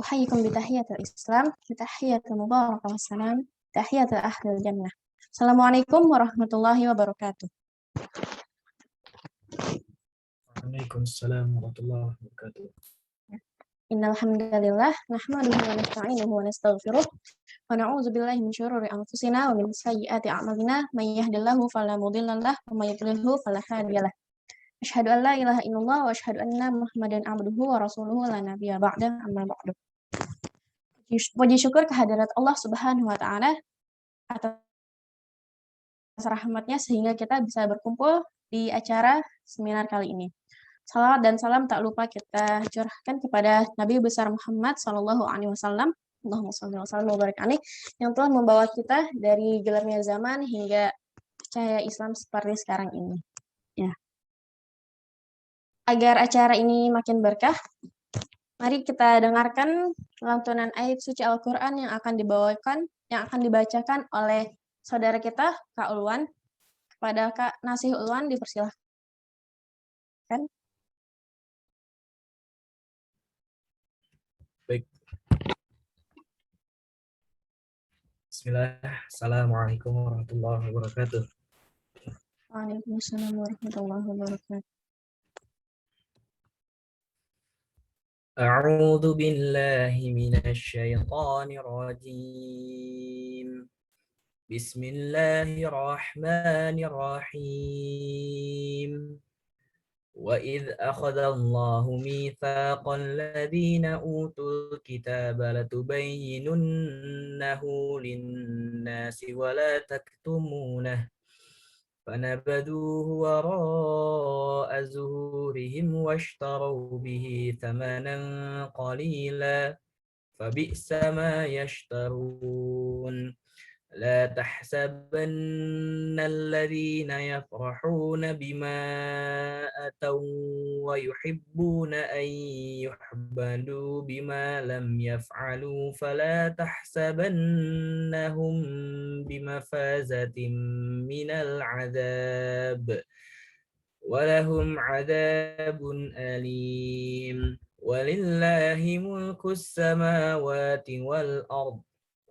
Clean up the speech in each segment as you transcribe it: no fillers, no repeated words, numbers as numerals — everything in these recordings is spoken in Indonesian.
أحييكم بتحية الإسلام بتحية المباركة والسلام تحية أهل الجنة. Assalamualaikum warahmatullahi wabarakatuh. Waalaikumsalam warahmatullahi wabarakatuh. Innal hamdalillah nahmaduhu wa nasta'inuhu wa nastaghfiruh wa na'udzu billahi min syururi anfusina wa min sayyiati a'malina may yahdihillahu fala mudilla lahu wa may yudlilhu fala hadiya lahu. Asyhadu an la ilaha illallah wa asyhadu anna Muhammadan abduhu wa rasuluhu la nabiyya ba'da amma ba'du. Puji syukur kehadirat Allah Subhanahu wa taala atas rahmatnya sehingga kita bisa berkumpul di acara seminar kali ini. Salawat dan salam tak lupa kita curahkan kepada Nabi besar Muhammad Sallallahu Alaihi Wasallam, Allahumma shalli wa sallim wa barik alaih, yang telah membawa kita dari gelapnya zaman hingga cahaya Islam seperti sekarang ini. Ya. Agar acara ini makin berkah, mari kita dengarkan lantunan ayat suci Al-Quran yang akan dibacakan oleh saudara kita, Kak Ulwan. Kepada Kak Nasih Ulwan dipersilahkan. Baik. Bismillah. Assalamualaikum warahmatullahi wabarakatuh. Waalaikumsalam warahmatullahi wabarakatuh. A'udzu billahi minasy syaithanir rajim. Bismillahirrahmanirrahim. وَإِذْ أَخَذَ اللَّهُ مِيثَاقَ الَّذِينَ أُوتُوا الْكِتَابَ لَتُبَيِّنُنَّهُ لِلنَّاسِ وَلَا تَكْتُمُونَهُ فَنَبَذُوهُ وَرَاءَ ظُهُورِهِمْ وَاشْتَرَوْا بِهِ ثَمَنًا قَلِيلًا فَبِئْسَ مَا يَشْتَرُونَ لا تحسبن الذين يفرحون بما أتوا ويحبون أن يحمدوا بما لم يفعلوا فلا تحسبنهم بمفازة من العذاب ولهم عذاب أليم ولله ملك السماوات والأرض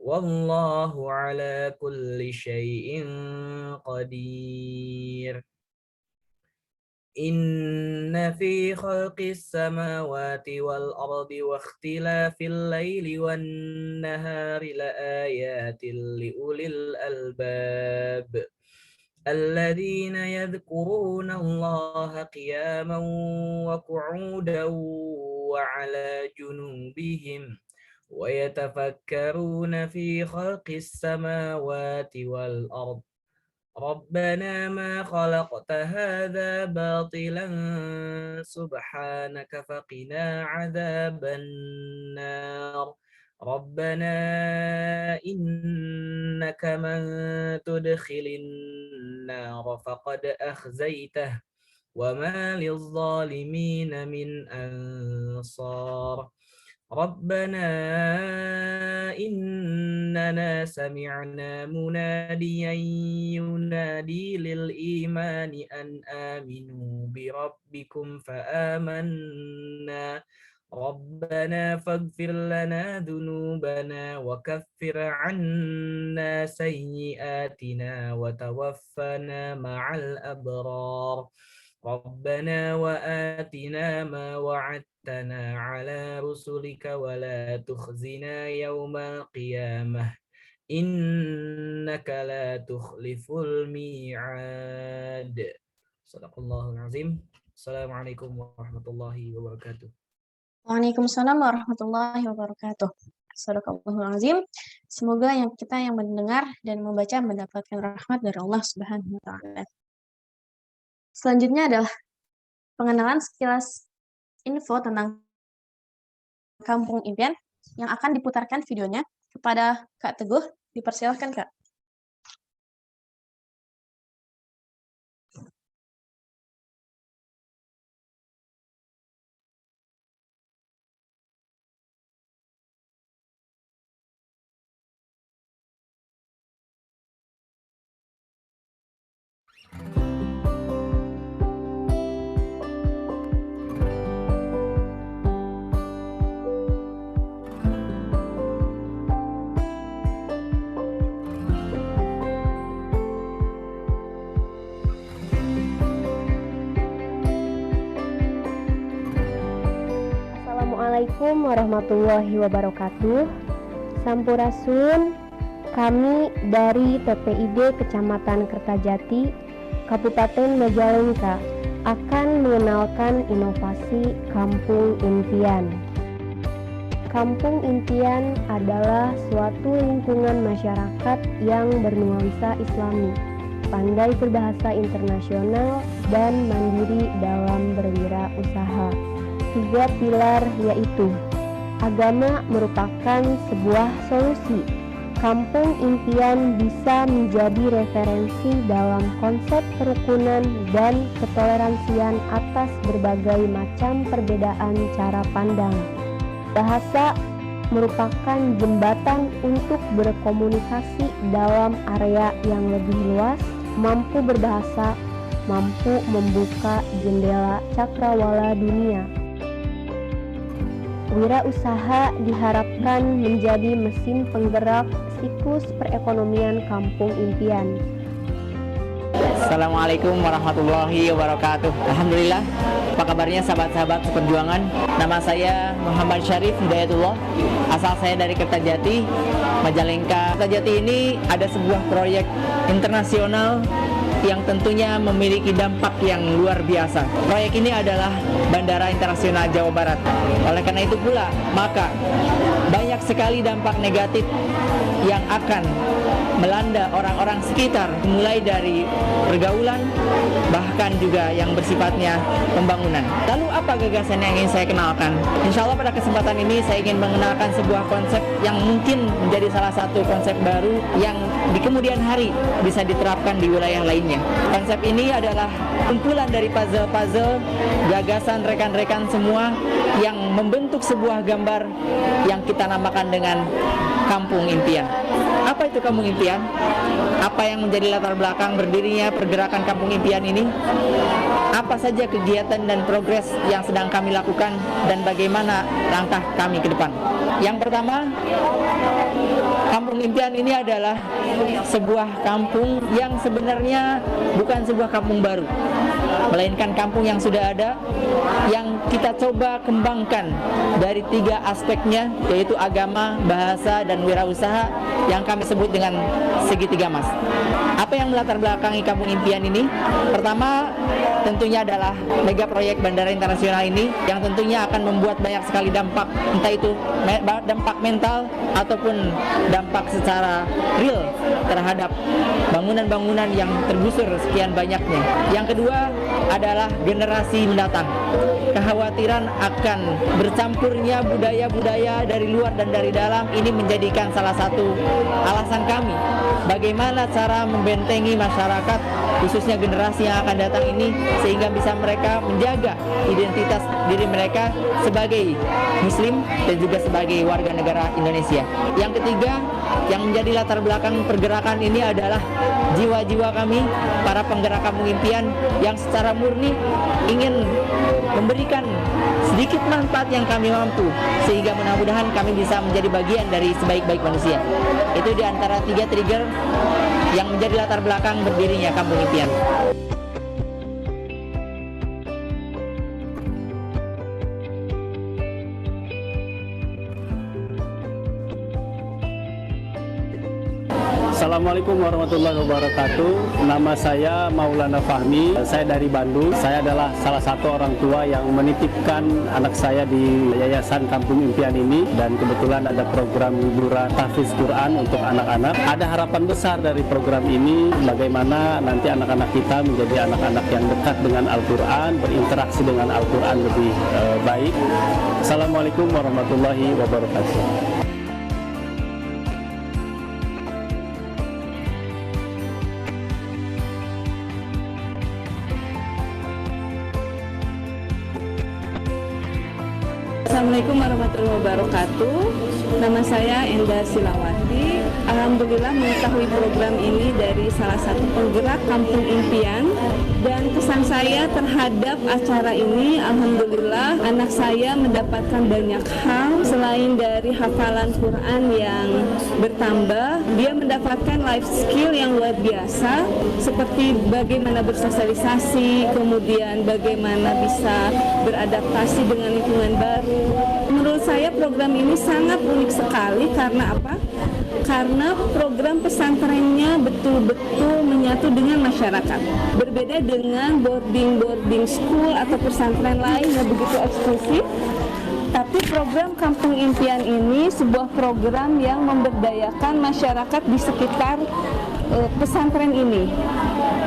والله على كل شيء قدير إن في خلق السماوات والأرض واختلاف الليل والنهار لآيات لأولي الألباب الذين يذكرون الله قياما وقعودا وعلى جنوبهم ويتفكرون في خلق السماوات والأرض ربنا ما خلقت هذا باطلا سبحانك فقنا عذاب النار ربنا إنك من تدخل النار فقد أخزيته وما للظالمين من أنصار ربنا إننا سمعنا مناديا ينادي للإيمان أن آمنوا بربكم فآمنا ربنا فاغفر لنا ذنوبنا وكفر عنا سيئاتنا وتوفنا مع الأبرار ربنا وآتنا ما وعدتنا على رسلك ولا تخزنا يوم القيامة إنك لا تخلف الميعاد صدق الله العظيم. Assalamualaikum warahmatullahi wabarakatuh. Waalaikumsalam warahmatullahi wabarakatuh. Shadaqallahul azim. Semoga kita yang mendengar dan membaca mendapatkan rahmat dari Allah Subhanahu wa taala. Selanjutnya adalah pengenalan sekilas info tentang Kampung Impian yang akan diputarkan videonya kepada Kak Teguh. Dipersilahkan, Kak. Assalamualaikum warahmatullahi wabarakatuh. Sampurasun, kami dari TPID Kecamatan Kertajati, Kabupaten Majalengka akan mengenalkan inovasi Kampung Impian. Kampung Impian adalah suatu lingkungan masyarakat yang bernuansa Islami, pandai berbahasa internasional, dan mandiri dalam berwirausaha. 3 pilar yaitu agama merupakan sebuah solusi. Kampung Impian bisa menjadi referensi dalam konsep kerukunan dan ketoleransian atas berbagai macam perbedaan cara pandang. Bahasa merupakan jembatan untuk berkomunikasi dalam area yang lebih luas, mampu berbahasa, mampu membuka jendela cakrawala dunia. Wirausaha diharapkan menjadi mesin penggerak siklus perekonomian Kampung Impian. Assalamualaikum warahmatullahi wabarakatuh. Alhamdulillah, apa kabarnya sahabat-sahabat seperjuangan? Nama saya Muhammad Syarif Hidayatullah. Asal saya dari Kertajati, Majalengka. Kertajati ini ada sebuah proyek internasional yang tentunya memiliki dampak yang luar biasa. Proyek ini adalah Bandara Internasional Jawa Barat. Oleh karena itu pula, maka banyak sekali dampak negatif yang akan melanda orang-orang sekitar, mulai dari pergaulan, bahkan juga yang bersifatnya pembangunan. Lalu apa gagasan yang ingin saya kenalkan? Insya Allah pada kesempatan ini saya ingin mengenalkan sebuah konsep yang mungkin menjadi salah satu konsep baru yang di kemudian hari bisa diterapkan di wilayah lainnya. Konsep ini adalah kumpulan dari puzzle-puzzle gagasan rekan-rekan semua yang membentuk sebuah gambar yang kita namakan dengan Kampung Impian. Apa itu Kampung Impian? Apa yang menjadi latar belakang berdirinya pergerakan Kampung Impian ini? Apa saja kegiatan dan progres yang sedang kami lakukan dan bagaimana langkah kami ke depan? Yang pertama, Kampung Impian ini adalah sebuah kampung yang sebenarnya bukan sebuah kampung baru, melainkan kampung yang sudah ada, yang kita coba kembangkan dari 3 aspeknya, yaitu agama, bahasa, dan wirausaha yang kami sebut dengan segitiga emas. Apa yang melatar belakangi Kampung Impian ini? Pertama, tentunya adalah mega proyek Bandara Internasional ini yang tentunya akan membuat banyak sekali dampak, entah itu dampak mental ataupun dampak secara real terhadap bangunan-bangunan yang tergusur sekian banyaknya. Yang kedua adalah generasi mendatang. Kekhawatiran akan bercampurnya budaya-budaya dari luar dan dari dalam ini menjadikan salah satu alasan kami bagaimana cara membentengi masyarakat, khususnya generasi yang akan datang ini, sehingga bisa mereka menjaga identitas diri mereka sebagai Muslim dan juga sebagai warga negara Indonesia. Yang ketiga, yang menjadi latar belakang pergerakan ini adalah jiwa-jiwa kami, para penggerak Kampung Impian yang secara murni ingin memberikan sedikit manfaat yang kami mampu, sehingga mudah-mudahan kami bisa menjadi bagian dari sebaik-baik manusia. Itu di antara 3 trigger yang menjadi latar belakang berdirinya Kampung Impian. Assalamualaikum warahmatullahi wabarakatuh. Nama saya Maulana Fahmi. Saya dari Bandung. Saya adalah salah satu orang tua yang menitipkan anak saya di Yayasan Kampung Impian ini, dan kebetulan ada program liburan tahfiz Quran untuk anak-anak. Ada harapan besar dari program ini, bagaimana nanti anak-anak kita menjadi anak-anak yang dekat dengan Al-Quran, berinteraksi dengan Al-Quran lebih baik. Assalamualaikum warahmatullahi wabarakatuh. Assalamualaikum warahmatullahi wabarakatuh. Nama saya Enda Silawati. Alhamdulillah mengetahui program ini dari salah satu penggerak Kampung Impian, dan kesan saya terhadap acara ini, alhamdulillah anak saya mendapatkan banyak hal. Selain dari hafalan Quran yang bertambah, dia mendapatkan life skill yang luar biasa, seperti bagaimana bersosialisasi, kemudian bagaimana bisa beradaptasi dengan lingkungan baru. program ini sangat unik sekali karena apa? Karena program pesantrennya betul-betul menyatu dengan masyarakat. Berbeda dengan boarding school atau pesantren lain yang begitu eksklusif. Tapi program Kampung Impian ini sebuah program yang memberdayakan masyarakat di sekitar pesantren ini.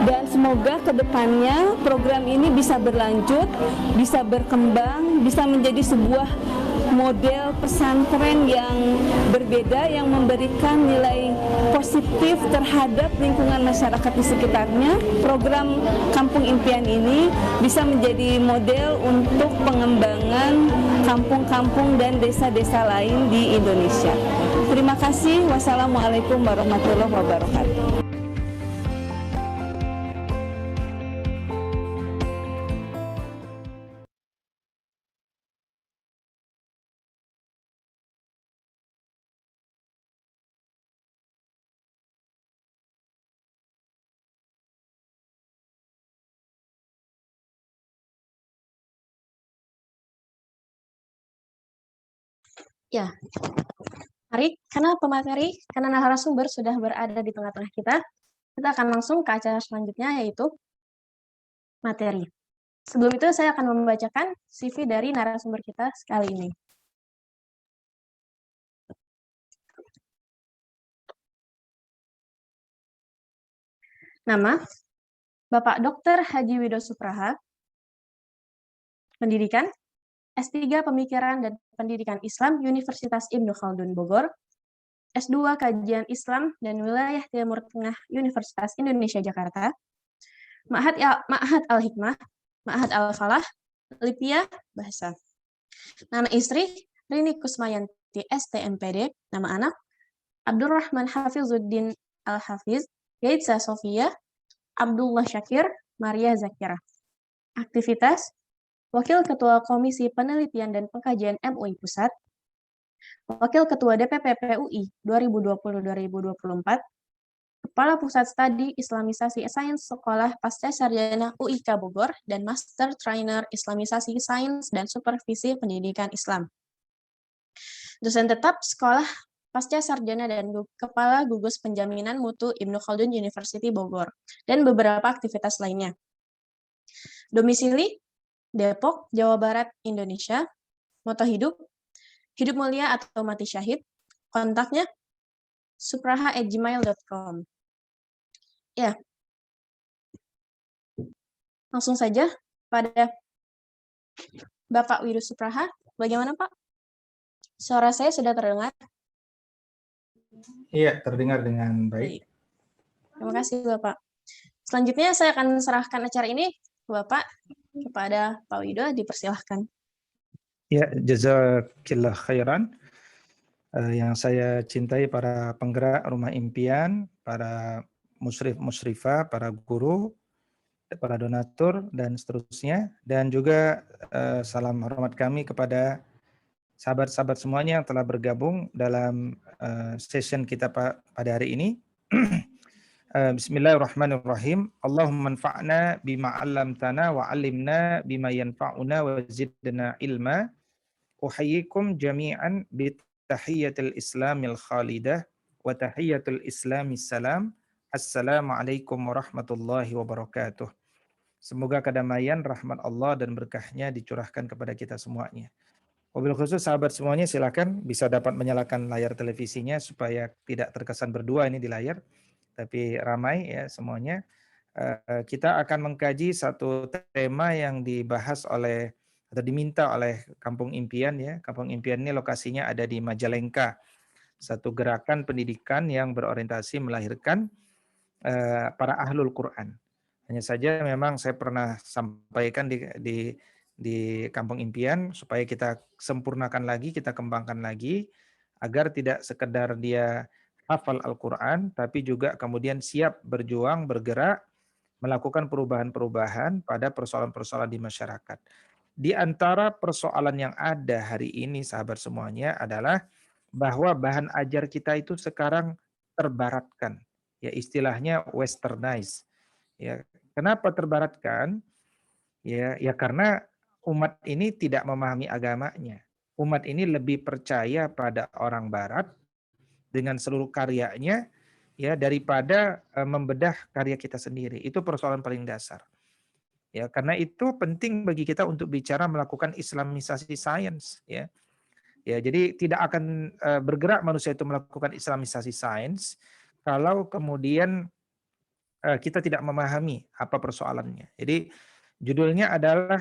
Dan semoga kedepannya program ini bisa berlanjut, bisa berkembang, bisa menjadi sebuah model pesantren yang berbeda, yang memberikan nilai positif terhadap lingkungan masyarakat di sekitarnya. Program Kampung Impian ini bisa menjadi model untuk pengembangan kampung-kampung dan desa-desa lain di Indonesia. Terima kasih. Wassalamualaikum warahmatullahi wabarakatuh. Ya, mari, karena narasumber sudah berada di tengah-tengah kita akan langsung ke acara selanjutnya, yaitu materi. Sebelum itu, saya akan membacakan CV dari narasumber kita sekali ini. Nama, Bapak Dr. Haji Widodo Supraha. Pendidikan, S3 Pemikiran dan Pendidikan Islam Universitas Ibnu Khaldun Bogor, S2 Kajian Islam dan Wilayah Timur Tengah Universitas Indonesia Jakarta, Ma'had Al-Hikmah, Ma'had Al-Falah, Lipia, Bahasa. Nama istri, Rini Kusmayanti STMPD, nama anak, Abdurrahman Hafizuddin Al-Hafiz, Yaitza Sofia, Abdullah Syakir, Maria Zakira. Aktivitas, Wakil Ketua Komisi Penelitian dan Pengkajian MUI Pusat, Wakil Ketua DPP PUI 2020-2024, Kepala Pusat Studi Islamisasi Sains Sekolah Pasca Sarjana UIK Bogor, dan Master Trainer Islamisasi Sains dan Supervisi Pendidikan Islam. Dosen tetap Sekolah Pasca Sarjana dan Kepala Gugus Penjaminan Mutu Ibnu Khaldun University Bogor, dan beberapa aktivitas lainnya. Domisili Depok, Jawa Barat, Indonesia. Moto hidup, hidup mulia atau mati syahid. Kontaknya, supraha@gmail.com. Ya, langsung saja pada Bapak Widodo Supraha. Bagaimana, Pak? Suara saya sudah terdengar? Iya, terdengar dengan baik. Terima kasih, Bapak. Selanjutnya saya akan serahkan acara ini ke Bapak. Kepada Pak Widodo, dipersilahkan. Ya, jazakillah khairan. Yang saya cintai para penggerak Rumah Impian, para musyrif-musyrifah, para guru, para donatur, dan seterusnya. Dan juga salam hormat kami kepada sahabat-sahabat semuanya yang telah bergabung dalam session kita pada hari ini. Bismillahirrahmanirrahim. Allahumma anfa'na bima 'allamtana wa 'allimna bima yanfa'una wa zidna ilma. Uhayyikum jami'an bi tahiyyatil islamil khalidah wa tahiyyatul islamis salam. Assalamualaikum warahmatullahi wabarakatuh. Semoga kedamaian, rahmat Allah dan berkahnya dicurahkan kepada kita semuanya. Wabil khusus sahabat semuanya, silakan bisa dapat menyalakan layar televisinya supaya tidak terkesan berdua ini di layar, tapi ramai ya semuanya. Kita akan mengkaji satu tema yang dibahas oleh atau diminta oleh Kampung Impian ya. Kampung Impian ini lokasinya ada di Majalengka. Satu gerakan pendidikan yang berorientasi melahirkan para ahlul Quran. Hanya saja memang saya pernah sampaikan di Kampung Impian supaya kita sempurnakan lagi, kita kembangkan lagi agar tidak sekedar dia hafal Al-Quran, tapi juga kemudian siap berjuang, bergerak, melakukan perubahan-perubahan pada persoalan-persoalan di masyarakat. Di antara persoalan yang ada hari ini, sahabat semuanya, adalah bahwa bahan ajar kita itu sekarang terbaratkan. Ya, istilahnya westernized. Ya, kenapa terbaratkan? Ya karena umat ini tidak memahami agamanya. umat ini lebih percaya pada orang Barat dengan seluruh karyanya ya daripada membedah karya kita sendiri. Itu persoalan paling dasar. Ya, karena itu penting bagi kita untuk bicara melakukan islamisasi sains ya. Ya, jadi tidak akan bergerak manusia itu melakukan islamisasi sains kalau kemudian kita tidak memahami apa persoalannya. Jadi judulnya adalah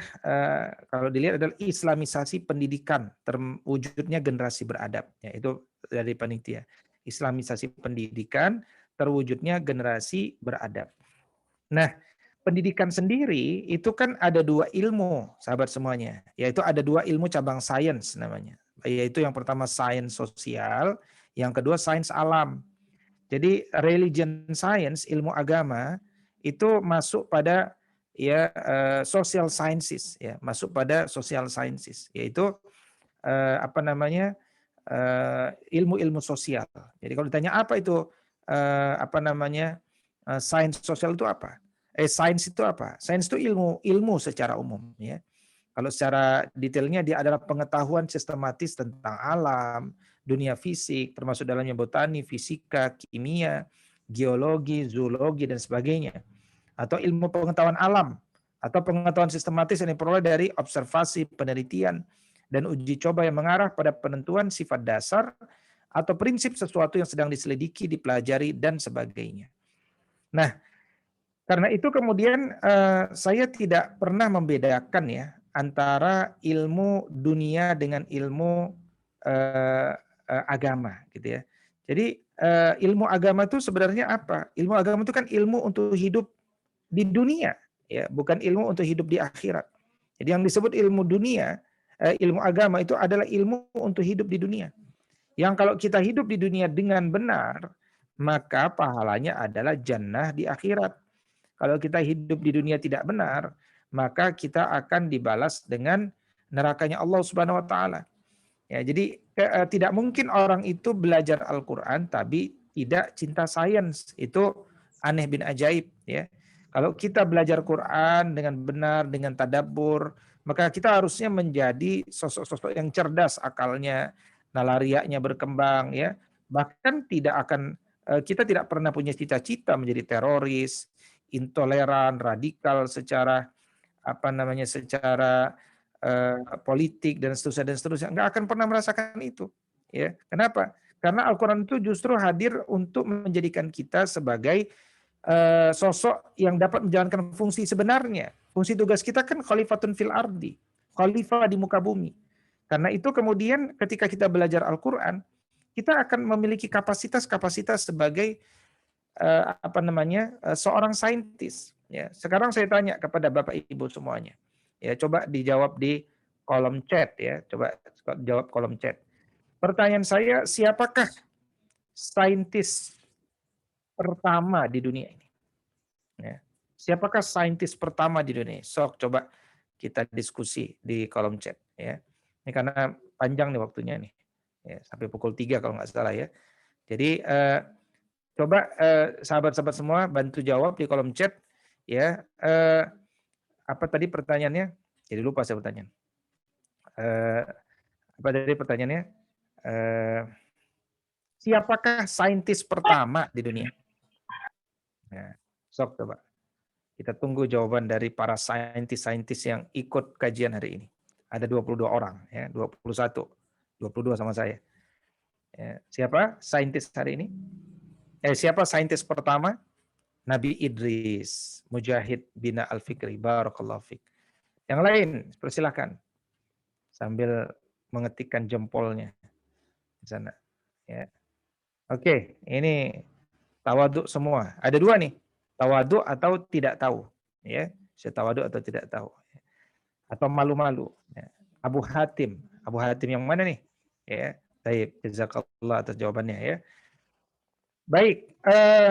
kalau dilihat adalah islamisasi pendidikan terwujudnya generasi beradab. Ya, itu dari panitia. Islamisasi pendidikan terwujudnya generasi beradab. Nah, pendidikan sendiri itu kan ada dua ilmu, sahabat semuanya. Yaitu ada dua ilmu cabang sains namanya. Yaitu yang pertama sains sosial, yang kedua sains alam. Jadi religion science, ilmu agama itu masuk pada ya social sciences ya, masuk pada social sciences, yaitu apa namanya? Ilmu-ilmu sosial. Jadi kalau ditanya apa itu apa namanya? Sains sosial itu apa? Sains itu apa? Sains itu ilmu secara umum ya. Kalau secara detailnya dia adalah pengetahuan sistematis tentang alam, dunia fisik, termasuk dalamnya botani, fisika, kimia, geologi, zoologi, dan sebagainya. Atau ilmu pengetahuan alam, atau pengetahuan sistematis yang diperoleh dari observasi, penelitian, dan uji coba yang mengarah pada penentuan sifat dasar atau prinsip sesuatu yang sedang diselidiki, dipelajari, dan sebagainya. Nah, karena itu kemudian saya tidak pernah membedakan ya antara ilmu dunia dengan ilmu agama gitu ya. Jadi ilmu agama itu sebenarnya apa? Ilmu agama itu kan ilmu untuk hidup di dunia ya, bukan ilmu untuk hidup di akhirat. Jadi yang disebut ilmu dunia, ilmu agama itu adalah ilmu untuk hidup di dunia. Yang kalau kita hidup di dunia dengan benar, maka pahalanya adalah jannah di akhirat. Kalau kita hidup di dunia tidak benar, maka kita akan dibalas dengan nerakanya Allah Subhanahu wa taala. Ya, jadi tidak mungkin orang itu belajar Al-Qur'an tapi tidak cinta sains. Itu aneh bin ajaib ya. Kalau kita belajar Quran dengan benar, dengan tadabbur, maka kita harusnya menjadi sosok-sosok yang cerdas akalnya, nalarianya berkembang ya. Bahkan kita tidak pernah punya cita-cita menjadi teroris, intoleran, radikal secara secara politik dan seterusnya, nggak akan pernah merasakan itu. Ya, kenapa? Karena Al-Quran itu justru hadir untuk menjadikan kita sebagai sosok yang dapat menjalankan fungsi sebenarnya. Fungsi tugas kita kan khalifatun fil ardi, khalifah di muka bumi. Karena itu kemudian ketika kita belajar Al-Quran, kita akan memiliki kapasitas sebagai seorang saintis. Ya, sekarang saya tanya kepada Bapak Ibu semuanya. Ya, coba dijawab di kolom chat ya. Coba jawab kolom chat. Pertanyaan saya, siapakah saintis pertama di dunia ini? Ya. Siapakah saintis pertama di dunia? Sok coba kita diskusi di kolom chat ya. Ini karena panjang nih waktunya nih. Ya, sampai pukul 3 kalau nggak salah ya. Jadi coba sahabat-sahabat semua bantu jawab di kolom chat ya. Apa tadi pertanyaannya? Jadi lupa saya pertanyaan. Apa tadi pertanyaannya? Siapakah saintis pertama di dunia? Nah, sok coba. Kita tunggu jawaban dari para saintis-saintis yang ikut kajian hari ini. Ada 22 orang ya, 22 sama saya. Ya, siapa saintis hari ini? Siapa saintis pertama? Nabi Idris, Mujahid Bina Al-Fikri, Barakallahu Fik. Yang lain, persilakan. Sambil mengetikkan jempolnya di sana. Ya. Oke, ini tawaduk semua. Ada dua nih, tawaduk atau tidak tahu. Ya, saya tawaduk atau tidak tahu. Atau malu-malu. Ya. Abu Hatim yang mana nih? Ya, baik, jazakallah atas jawabannya ya. Baik,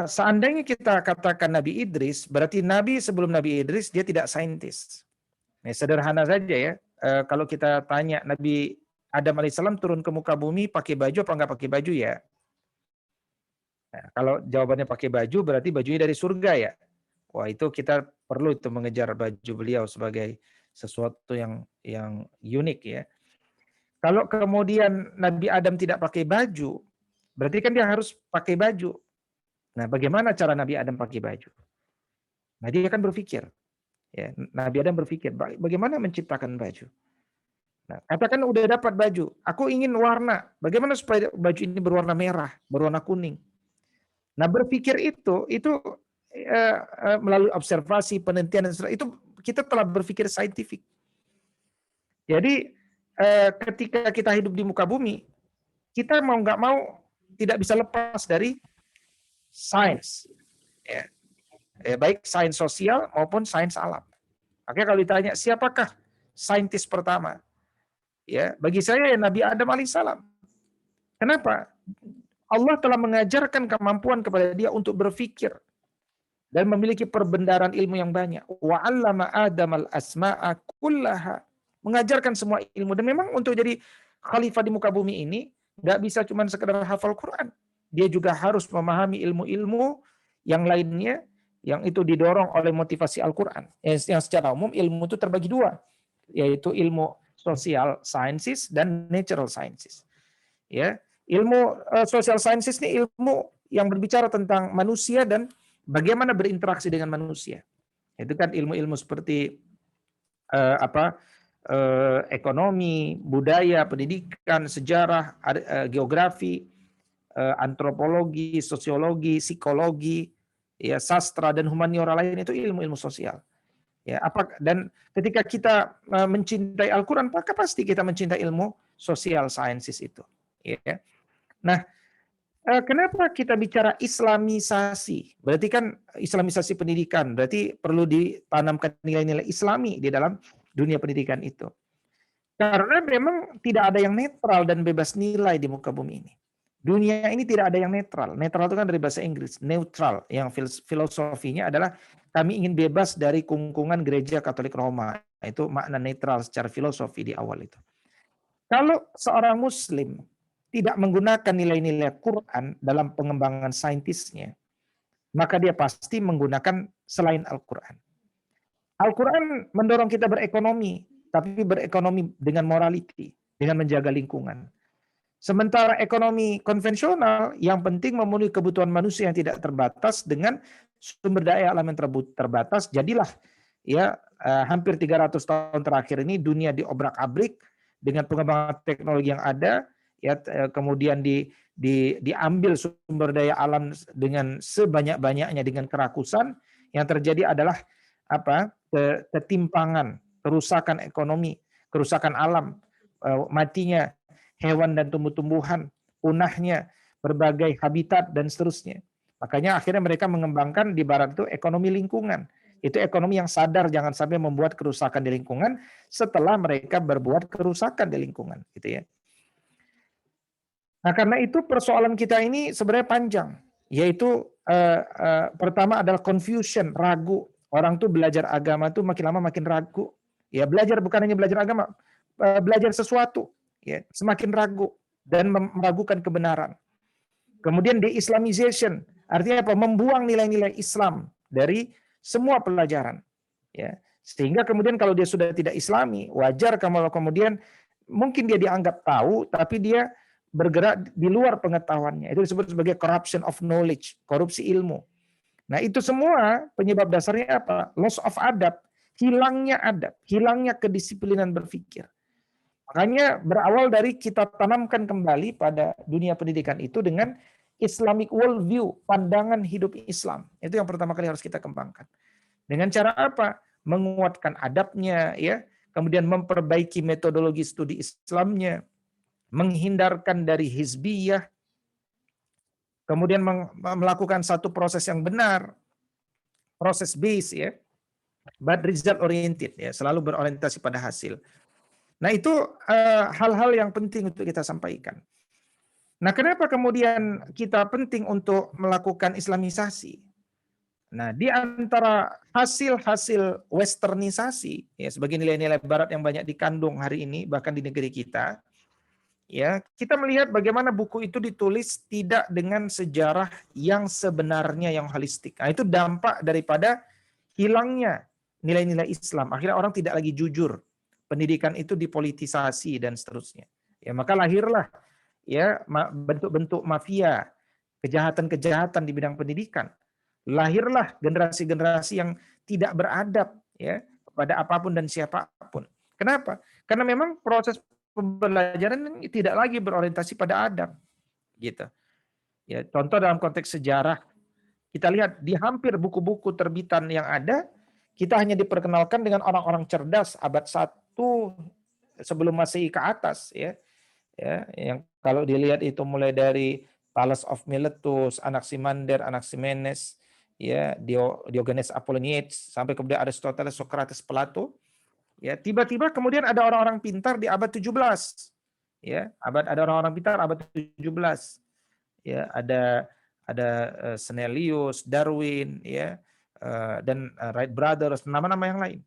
seandainya kita katakan Nabi Idris, berarti Nabi sebelum Nabi Idris dia tidak saintis. Nah, sederhana saja ya. Kalau kita tanya Nabi Adam alaihissalam turun ke muka bumi pakai baju apa enggak pakai baju ya? Nah, kalau jawabannya pakai baju berarti bajunya dari surga ya. Wah, itu kita perlu itu mengejar baju beliau sebagai sesuatu yang unik ya. Kalau kemudian Nabi Adam tidak pakai baju, berarti kan dia harus pakai baju. Nah, bagaimana cara Nabi Adam pakai baju? Nah, dia akan berpikir. Ya, Nabi Adam berpikir, bagaimana menciptakan baju? Nah, katakan udah dapat baju, aku ingin warna. Bagaimana supaya baju ini berwarna merah, berwarna kuning? Nah, berpikir itu melalui observasi, penelitian, dan itu kita telah berpikir saintifik. Jadi ketika kita hidup di muka bumi, kita mau nggak mau tidak bisa lepas dari sains, ya. Baik sains sosial maupun sains alam. Makanya kalau ditanya siapakah saintis pertama, ya bagi saya Nabi Adam alaihissalam. Kenapa? Allah telah mengajarkan kemampuan kepada dia untuk berpikir dan memiliki perbendaharaan ilmu yang banyak. Wa 'allama Adam al-asma'a kullaha. Mengajarkan semua ilmu. Dan memang untuk jadi khalifah di muka bumi ini nggak bisa cuma sekedar hafal Quran. Dia juga harus memahami ilmu-ilmu yang lainnya yang itu didorong oleh motivasi Al-Quran. Yang secara umum ilmu itu terbagi dua, yaitu ilmu social sciences dan natural sciences. Ya, ilmu social sciences ini ilmu yang berbicara tentang manusia dan bagaimana berinteraksi dengan manusia. Itu kan ilmu-ilmu seperti ekonomi, budaya, pendidikan, sejarah, geografi, antropologi, sosiologi, psikologi, ya sastra dan humaniora lain itu ilmu-ilmu sosial. Ya, dan ketika kita mencintai Al-Qur'an, maka pasti kita mencintai ilmu social sciences itu. Ya. Nah, kenapa kita bicara islamisasi? Berarti kan islamisasi pendidikan, berarti perlu ditanamkan nilai-nilai Islami di dalam dunia pendidikan itu. Karena memang tidak ada yang netral dan bebas nilai di muka bumi ini. Dunia ini tidak ada yang netral. Netral itu kan dari bahasa Inggris, neutral, yang filosofinya adalah kami ingin bebas dari kungkungan gereja Katolik Roma. Itu makna netral secara filosofi di awal itu. Kalau seorang muslim tidak menggunakan nilai-nilai Quran dalam pengembangan saintisnya, maka dia pasti menggunakan selain Al-Quran. Al-Quran mendorong kita berekonomi, tapi berekonomi dengan morality, dengan menjaga lingkungan. Sementara ekonomi konvensional yang penting memenuhi kebutuhan manusia yang tidak terbatas dengan sumber daya alam yang terbatas. Jadilah ya hampir 300 tahun terakhir ini dunia diobrak-abrik dengan pengembangan teknologi yang ada, ya kemudian diambil sumber daya alam dengan sebanyak-banyaknya dengan kerakusan. Yang terjadi adalah ketimpangan, kerusakan ekonomi, kerusakan alam, matinya hewan dan tumbuh-tumbuhan, punahnya berbagai habitat dan seterusnya. Makanya akhirnya mereka mengembangkan di barat itu ekonomi lingkungan. Itu ekonomi yang sadar jangan sampai membuat kerusakan di lingkungan setelah mereka berbuat kerusakan di lingkungan, gitu ya. Nah, karena itu persoalan kita ini sebenarnya panjang, yaitu pertama adalah confusion, ragu. Orang tuh belajar agama tuh makin lama makin ragu. Ya, belajar bukan hanya belajar agama, belajar sesuatu. Ya, semakin ragu dan meragukan kebenaran. Kemudian de-Islamization, artinya apa? Membuang nilai-nilai Islam dari semua pelajaran. Ya, sehingga kemudian kalau dia sudah tidak Islami, wajar kalau kemudian mungkin dia dianggap tahu, tapi dia bergerak di luar pengetahuannya. Itu disebut sebagai corruption of knowledge, korupsi ilmu. Nah, itu semua penyebab dasarnya apa? Loss of adab, adab, hilangnya kedisiplinan berpikir. Makanya berawal dari kita tanamkan kembali pada dunia pendidikan itu dengan Islamic worldview, pandangan hidup Islam. Itu yang pertama kali harus kita kembangkan. Dengan cara apa? Menguatkan adabnya, ya, kemudian memperbaiki metodologi studi Islamnya, menghindarkan dari hizbiyah, kemudian melakukan satu proses yang benar, proses base, ya, but result oriented, ya, selalu berorientasi pada hasil. Nah, itu hal-hal yang penting untuk kita sampaikan. Nah, kenapa kemudian kita penting untuk melakukan Islamisasi? Nah, di antara hasil-hasil westernisasi, ya, sebagai nilai-nilai barat yang banyak dikandung hari ini, bahkan di negeri kita, ya, kita melihat bagaimana buku itu ditulis tidak dengan sejarah yang sebenarnya, yang holistik. Nah, itu dampak daripada hilangnya nilai-nilai Islam. Akhirnya orang tidak lagi jujur. Pendidikan itu dipolitisasi dan seterusnya. Ya, maka lahirlah ya bentuk-bentuk mafia, kejahatan-kejahatan di bidang pendidikan. Lahirlah generasi-generasi yang tidak beradab ya kepada apapun dan siapapun. Kenapa? Karena memang proses pembelajaran tidak lagi berorientasi pada adab, gitu. Ya, contoh dalam konteks sejarah, kita lihat di hampir buku-buku terbitan yang ada, kita hanya diperkenalkan dengan orang-orang cerdas abad 1 sebelum Masehi ke atas, ya. Ya, yang kalau dilihat itu mulai dari Thales of Miletus, Anaximander, Anaximenes, ya, Diogenes Apollonius, sampai kemudian Aristoteles, Socrates, Plato. Ya, tiba-tiba kemudian ada orang-orang pintar di abad 17. Ya, ada orang-orang pintar abad 17. Ya, ada Snellius, Darwin, ya, dan Wright Brothers, nama-nama yang lain.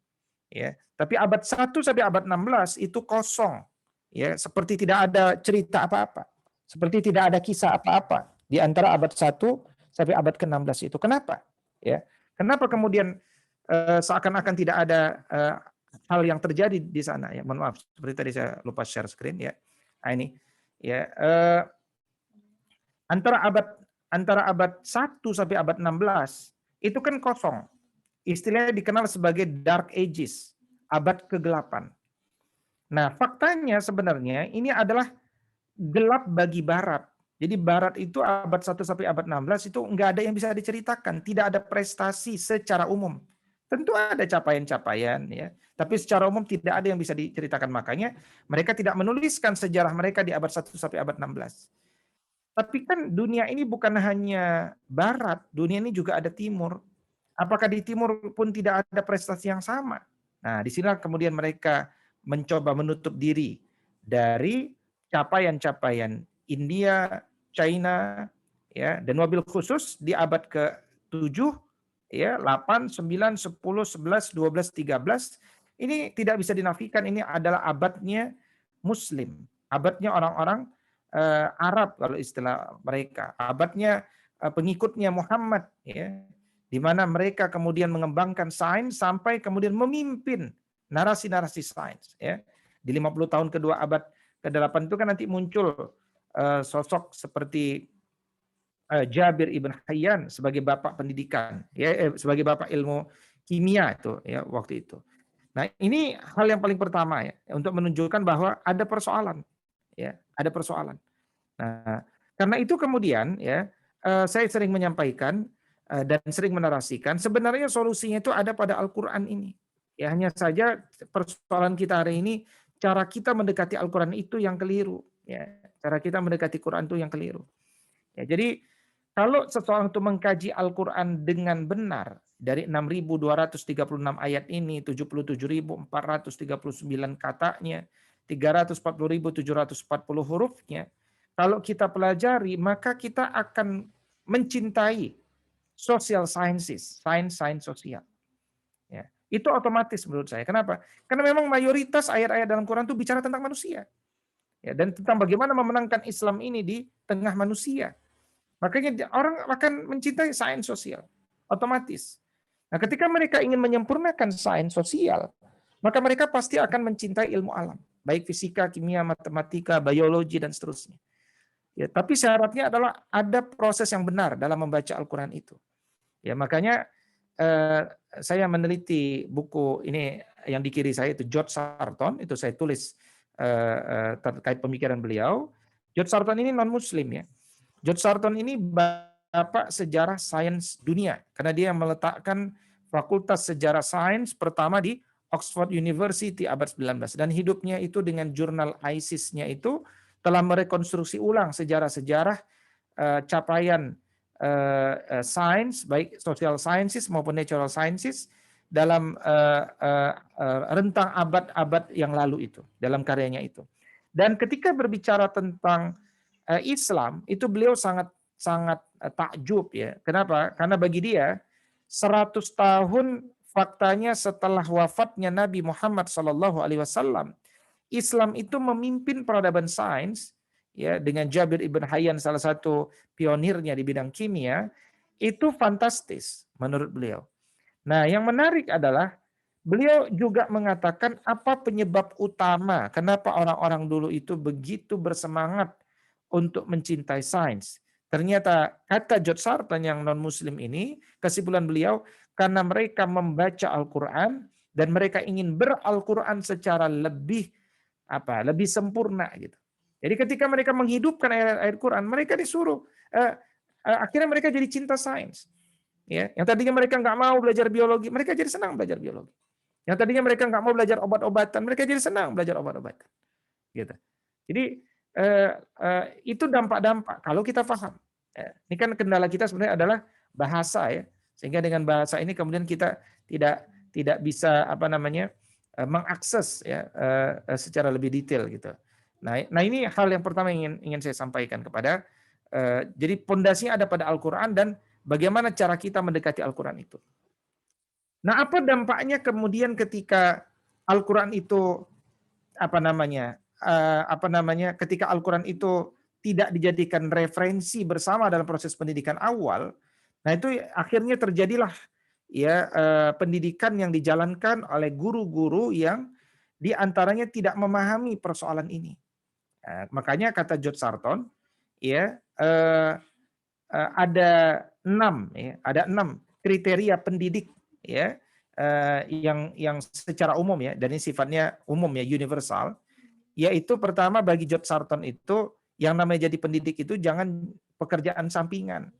Ya, tapi abad 1 sampai abad 16 itu kosong. Ya, seperti tidak ada cerita apa-apa. Seperti tidak ada kisah apa-apa di antara abad 1 sampai abad ke-16 itu. Kenapa? Ya. Kenapa kemudian seakan-akan tidak ada hal yang terjadi di sana, ya. Mohon maaf, seperti tadi saya lupa share screen, ya. Nah, ini ya, antara abad 1 sampai abad 16 itu kan kosong. Istilahnya dikenal sebagai Dark Ages, abad kegelapan. Nah, faktanya sebenarnya ini adalah gelap bagi Barat. Jadi Barat itu abad 1 sampai abad 16 itu nggak ada yang bisa diceritakan, tidak ada prestasi secara umum. Tentu ada capaian-capaian, ya, tapi secara umum tidak ada yang bisa diceritakan. Makanya mereka tidak menuliskan sejarah mereka di abad 1 sampai abad 16. Tapi kan dunia ini bukan hanya Barat, dunia ini juga ada Timur. Apakah di Timur pun tidak ada prestasi yang sama? Nah, disinilah kemudian mereka mencoba menutup diri dari capaian-capaian India, China, ya, dan wabil khusus di abad ke-7, ya, 8, 9, 10, 11, 12, 13, ini tidak bisa dinafikan ini adalah abadnya Muslim, abadnya orang-orang Arab kalau istilah mereka, abadnya pengikutnya Muhammad, ya, di mana mereka kemudian mengembangkan sains sampai kemudian memimpin narasi-narasi sains, ya. Di 50 tahun kedua abad ke-8 itu kan nanti muncul sosok seperti Jabir ibn Hayyan sebagai bapak pendidikan, ya, sebagai bapak ilmu kimia itu, ya, waktu itu. Nah, ini hal yang paling pertama, ya, untuk menunjukkan bahwa ada persoalan, ya, ada persoalan. Nah, karena itu kemudian, ya, saya sering menyampaikan dan sering menarasikan sebenarnya solusinya itu ada pada Al-Qur'an ini. Ya, hanya saja persoalan kita hari ini cara kita mendekati Al-Qur'an itu yang keliru, ya. Cara kita mendekati Quran itu yang keliru. Ya, jadi kalau seseorang itu mengkaji Al-Qur'an dengan benar dari 6.236 ayat ini, 77.439 katanya, 340.740 hurufnya, kalau kita pelajari maka kita akan mencintai social sciences, sains sosial. Ya, itu otomatis menurut saya. Kenapa? Karena memang mayoritas ayat-ayat dalam Quran itu bicara tentang manusia. Ya, dan tentang bagaimana memenangkan Islam ini di tengah manusia. Makanya orang akan mencintai sains sosial. Otomatis. Nah, ketika mereka ingin menyempurnakan sains sosial, maka mereka pasti akan mencintai ilmu alam. Baik fisika, kimia, matematika, biologi, dan seterusnya. Ya, tapi syaratnya adalah ada proses yang benar dalam membaca Al-Quran itu. Ya, makanya saya meneliti buku ini yang di kiri saya itu George Sarton, itu saya tulis terkait pemikiran beliau. George Sarton ini non-Muslim, ya. George Sarton ini bapak sejarah sains dunia karena dia meletakkan Fakultas Sejarah Sains pertama di Oxford University abad 19 dan hidupnya itu dengan jurnal ISIS-nya itu telah merekonstruksi ulang sejarah-sejarah capaian sains baik social sciences maupun natural sciences dalam rentang abad-abad yang lalu itu, dalam karyanya itu. Dan ketika berbicara tentang Islam, itu beliau sangat takjub, ya. Kenapa? Karena bagi dia 100 tahun faktanya setelah wafatnya Nabi Muhammad SAW, Islam itu memimpin peradaban sains, ya, dengan Jabir ibn Hayyan salah satu pionirnya di bidang kimia, itu fantastis menurut beliau. Nah, yang menarik adalah beliau juga mengatakan apa penyebab utama kenapa orang-orang dulu itu begitu bersemangat untuk mencintai sains. Ternyata kata George Sarton yang non-muslim ini, kesimpulan beliau, karena mereka membaca Al-Quran dan mereka ingin ber-Al-Quran secara lebih sempurna gitu. Jadi ketika mereka menghidupkan ayat-ayat Quran, mereka disuruh akhirnya mereka jadi cinta sains. Ya, yang tadinya mereka nggak mau belajar biologi, mereka jadi senang belajar biologi. Yang tadinya mereka nggak mau belajar obat-obatan, mereka jadi senang belajar obat-obatan. Gitu. Jadi itu dampak-dampak kalau kita paham. Ini kan kendala kita sebenarnya adalah bahasa ya, sehingga dengan bahasa ini kemudian kita tidak bisa mengakses ya secara lebih detail gitu. Nah ini hal yang pertama yang ingin saya sampaikan kepada jadi pondasinya ada pada Al-Quran dan bagaimana cara kita mendekati Al-Quran itu. Nah apa dampaknya kemudian ketika Al-Quran itu ketika Al-Quran itu tidak dijadikan referensi bersama dalam proses pendidikan awal, nah itu akhirnya terjadilah ya pendidikan yang dijalankan oleh guru-guru yang diantaranya tidak memahami persoalan ini. Makanya kata George Sarton, ya ada 6 kriteria pendidik ya yang secara umum ya, dan ini sifatnya umum ya, universal. Yaitu pertama bagi George Sarton itu yang namanya jadi pendidik itu jangan pekerjaan sampingan.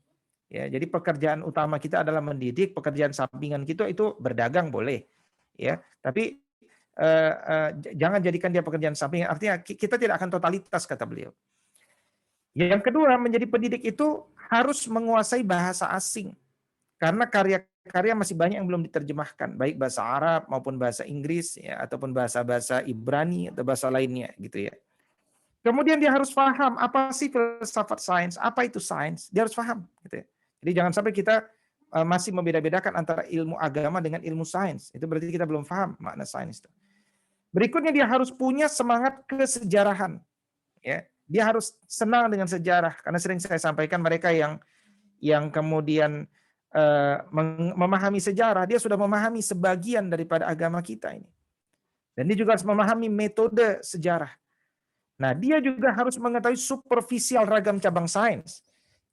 Ya, jadi pekerjaan utama kita adalah mendidik, pekerjaan sampingan kita itu berdagang boleh, ya. Tapi jangan jadikan dia pekerjaan sampingan. Artinya kita tidak akan totalitas kata beliau. Yang kedua, menjadi pendidik itu harus menguasai bahasa asing, karena karya-karya masih banyak yang belum diterjemahkan, baik bahasa Arab maupun bahasa Inggris, ya, ataupun bahasa-bahasa Ibrani atau bahasa lainnya, gitu ya. Kemudian dia harus paham apa sih filsafat sains, apa itu sains, dia harus paham, gitu ya. Jadi jangan sampai kita masih membeda-bedakan antara ilmu agama dengan ilmu sains. Itu berarti kita belum paham makna sains itu. Berikutnya dia harus punya semangat kesejarahan, ya. Dia harus senang dengan sejarah, karena sering saya sampaikan mereka yang kemudian memahami sejarah, dia sudah memahami sebagian daripada agama kita ini. Dan dia juga harus memahami metode sejarah. Nah, dia juga harus mengetahui superficial ragam cabang sains.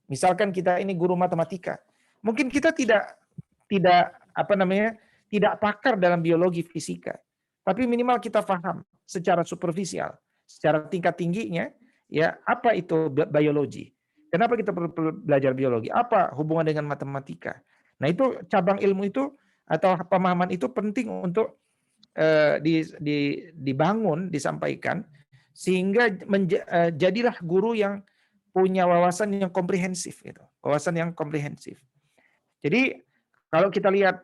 Misalkan kita ini guru matematika, mungkin kita tidak pakar dalam biologi fisika, tapi minimal kita paham secara superficial, secara tingkat tingginya, ya apa itu biologi. Kenapa kita perlu belajar biologi? Apa hubungan dengan matematika? Nah itu cabang ilmu itu atau pemahaman itu penting untuk dibangun, disampaikan, sehingga jadilah guru yang punya wawasan yang komprehensif, gitu. Wawasan yang komprehensif. Jadi kalau kita lihat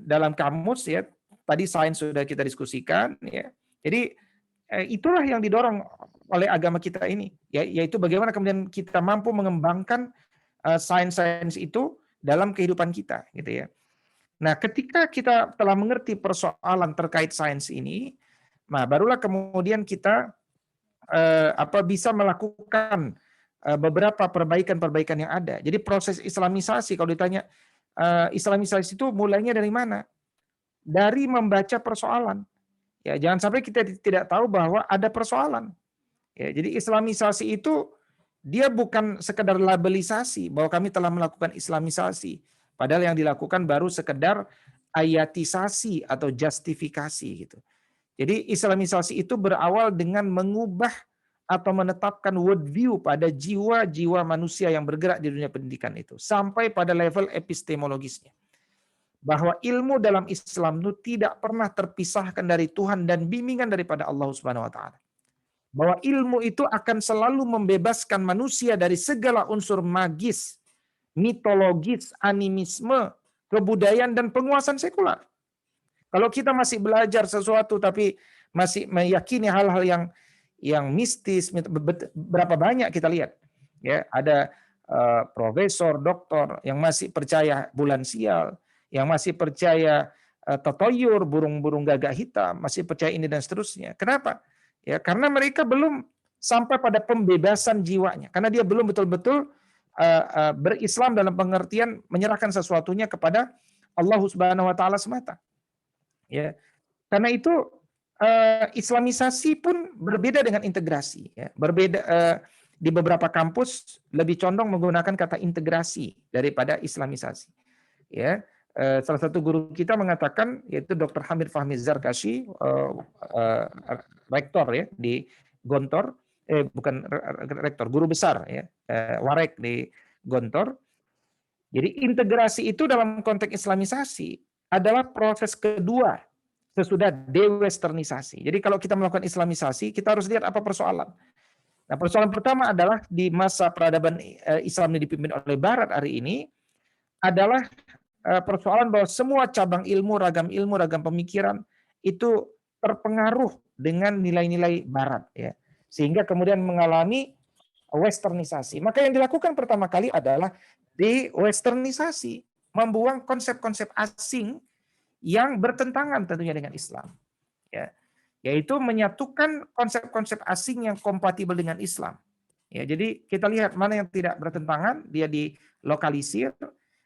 dalam kamus ya, tadi sains sudah kita diskusikan ya. Jadi itulah yang didorong oleh agama kita ini, yaitu bagaimana kemudian kita mampu mengembangkan sains-sains itu dalam kehidupan kita, gitu ya. Nah, ketika kita telah mengerti persoalan terkait sains ini, nah barulah kemudian kita bisa melakukan beberapa perbaikan-perbaikan yang ada. Jadi proses islamisasi, kalau ditanya islamisasi itu mulainya dari mana? Dari membaca persoalan. Ya, jangan sampai kita tidak tahu bahwa ada persoalan. Ya, jadi islamisasi itu dia bukan sekedar labelisasi bahwa kami telah melakukan islamisasi, padahal yang dilakukan baru sekedar ayatisasi atau justifikasi gitu. Jadi islamisasi itu berawal dengan mengubah atau menetapkan worldview pada jiwa-jiwa manusia yang bergerak di dunia pendidikan itu sampai pada level epistemologisnya. Bahwa ilmu dalam Islam itu tidak pernah terpisahkan dari Tuhan dan bimbingan daripada Allah Subhanahu wa taala. Bahwa ilmu itu akan selalu membebaskan manusia dari segala unsur magis, mitologis, animisme, kebudayaan dan penguasaan sekular. Kalau kita masih belajar sesuatu tapi masih meyakini hal-hal yang mistis, berapa banyak kita lihat ya, ada profesor, doktor yang masih percaya bulan sial, yang masih percaya tatoyur, burung-burung gagak hitam, masih percaya ini dan seterusnya. Kenapa? Ya, karena mereka belum sampai pada pembebasan jiwanya. Karena dia belum betul-betul berislam dalam pengertian menyerahkan sesuatunya kepada Allah Subhanahu wa taala semata. Ya, karena itu Islamisasi pun berbeda dengan integrasi. Ya. Berbeda di beberapa kampus lebih condong menggunakan kata integrasi daripada Islamisasi. Ya, salah satu guru kita mengatakan, yaitu Dr. Hamid Fahmi Zarkashi, rektor ya di Gontor, bukan rektor, guru besar ya, Warek di Gontor. Jadi integrasi itu dalam konteks Islamisasi adalah proses kedua sesudah dewesternisasi. Jadi kalau kita melakukan Islamisasi, kita harus lihat apa persoalan. Nah, persoalan pertama adalah di masa peradaban Islam yang dipimpin oleh Barat hari ini adalah persoalan bahwa semua cabang ilmu, ragam pemikiran itu terpengaruh dengan nilai-nilai Barat, ya, sehingga kemudian mengalami westernisasi. Maka yang dilakukan pertama kali adalah de-westernisasi, membuang konsep-konsep asing yang bertentangan tentunya dengan Islam, ya, yaitu menyatukan konsep-konsep asing yang kompatibel dengan Islam. Ya, jadi kita lihat mana yang tidak bertentangan, dia dilokalisir,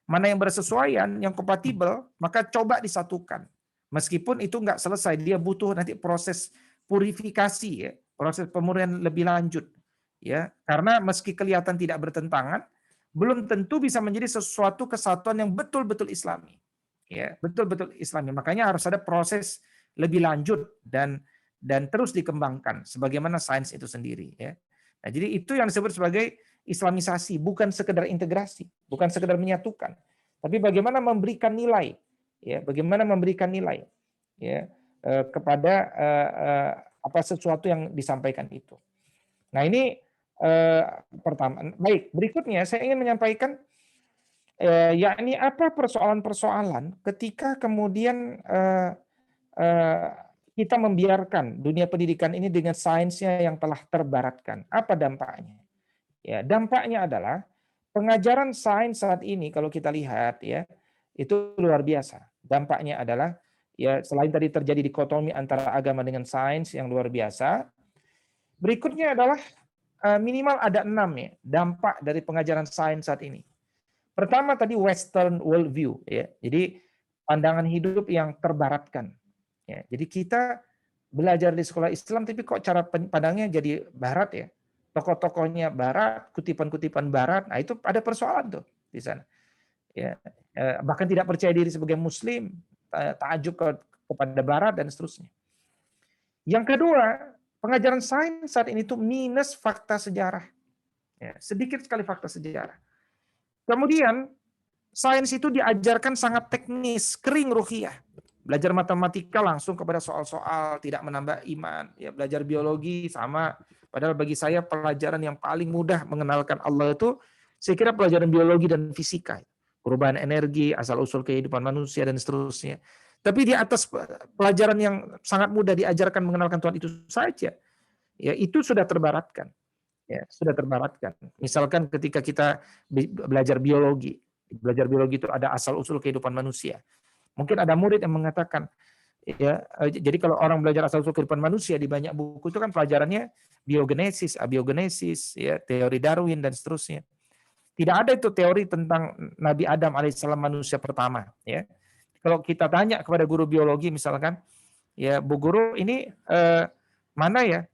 mana yang bersesuaian, yang kompatibel, maka coba disatukan. Meskipun itu nggak selesai, dia butuh nanti proses purifikasi, ya, proses pemurnian lebih lanjut, ya, karena meski kelihatan tidak bertentangan, belum tentu bisa menjadi sesuatu kesatuan yang betul-betul Islami. Ya, betul-betul Islami. Makanya harus ada proses lebih lanjut dan terus dikembangkan sebagaimana sains itu sendiri, ya. Nah, jadi itu yang disebut sebagai Islamisasi, bukan sekedar integrasi, bukan sekedar menyatukan, tapi bagaimana memberikan nilai, ya, bagaimana memberikan nilai, ya, kepada apa sesuatu yang disampaikan itu. Nah, ini pertama. Baik, berikutnya saya ingin menyampaikan yakni apa persoalan-persoalan ketika kemudian kita membiarkan dunia pendidikan ini dengan sainsnya yang telah terbaratkan. Apa dampaknya? Ya, dampaknya adalah pengajaran sains saat ini kalau kita lihat, ya, itu luar biasa. Dampaknya adalah, ya, selain tadi terjadi dikotomi antara agama dengan sains yang luar biasa, berikutnya adalah minimal ada 6 ya dampak dari pengajaran sains saat ini. Pertama tadi Western worldview, ya. Jadi pandangan hidup yang terbaratkan. Ya. Jadi kita belajar di sekolah Islam, tapi kok cara pandangnya jadi Barat, ya. Tokoh-tokohnya Barat, kutipan-kutipan Barat. Nah, itu ada persoalan tuh di sana. Ya. Bahkan tidak percaya diri sebagai Muslim, ta'ajub kepada Barat dan seterusnya. Yang kedua, pengajaran sains saat ini tuh minus fakta sejarah. Ya, sedikit sekali fakta sejarah. Kemudian sains itu diajarkan sangat teknis, kering ruhiyah. Belajar matematika langsung kepada soal-soal, tidak menambah iman. Ya, belajar biologi sama. Padahal bagi saya pelajaran yang paling mudah mengenalkan Allah itu, saya kira pelajaran biologi dan fisika. Perubahan energi, asal-usul kehidupan manusia, dan seterusnya. Tapi di atas pelajaran yang sangat mudah diajarkan mengenalkan Tuhan itu saja, ya, itu sudah terbaratkan. Ya, sudah terbaratkan. Misalkan ketika kita belajar biologi itu ada asal-usul kehidupan manusia. Mungkin ada murid yang mengatakan, ya, jadi kalau orang belajar asal-usul kehidupan manusia di banyak buku itu kan pelajarannya biogenesis, abiogenesis, ya, teori Darwin dan seterusnya. Tidak ada itu teori tentang Nabi Adam alaihissalam manusia pertama, ya. Kalau kita tanya kepada guru biologi misalkan, ya, Bu Guru ini mana ya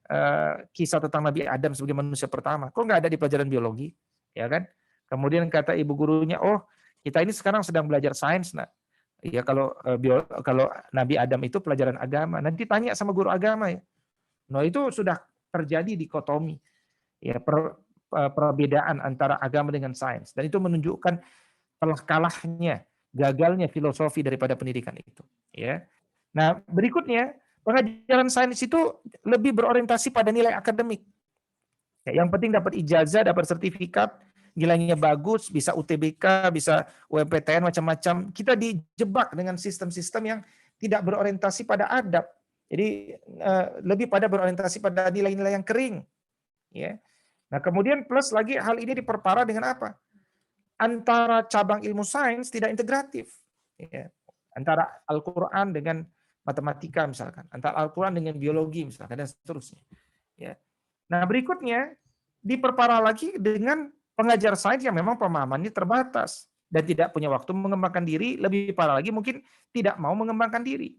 kisah tentang Nabi Adam sebagai manusia pertama? Kok nggak ada di pelajaran biologi, ya kan? Kemudian kata ibu gurunya, oh kita ini sekarang sedang belajar sains, nak. Ya kalau Nabi Adam itu pelajaran agama. Nanti tanya sama guru agama, ya. Nah, itu sudah terjadi dikotomi, ya, perbedaan antara agama dengan sains, dan itu menunjukkan telah kalahnya, gagalnya filosofi daripada pendidikan itu, ya. Nah, berikutnya pengajaran sains itu lebih berorientasi pada nilai akademik. Ya, yang penting dapat ijazah, dapat sertifikat, nilainya bagus, bisa UTBK, bisa UMPTN, macam-macam. Kita dijebak dengan sistem-sistem yang tidak berorientasi pada adab. Jadi lebih pada berorientasi pada nilai-nilai yang kering. Ya. Nah, kemudian plus lagi hal ini diperparah dengan apa? Antara cabang ilmu sains tidak integratif. Ya. Antara Al-Quran dengan matematika misalkan, antara Al-Quran dengan biologi misalkan, dan seterusnya. Ya. Nah, berikutnya diperparah lagi dengan pengajar sains yang memang pemahamannya terbatas dan tidak punya waktu mengembangkan diri, lebih parah lagi mungkin tidak mau mengembangkan diri.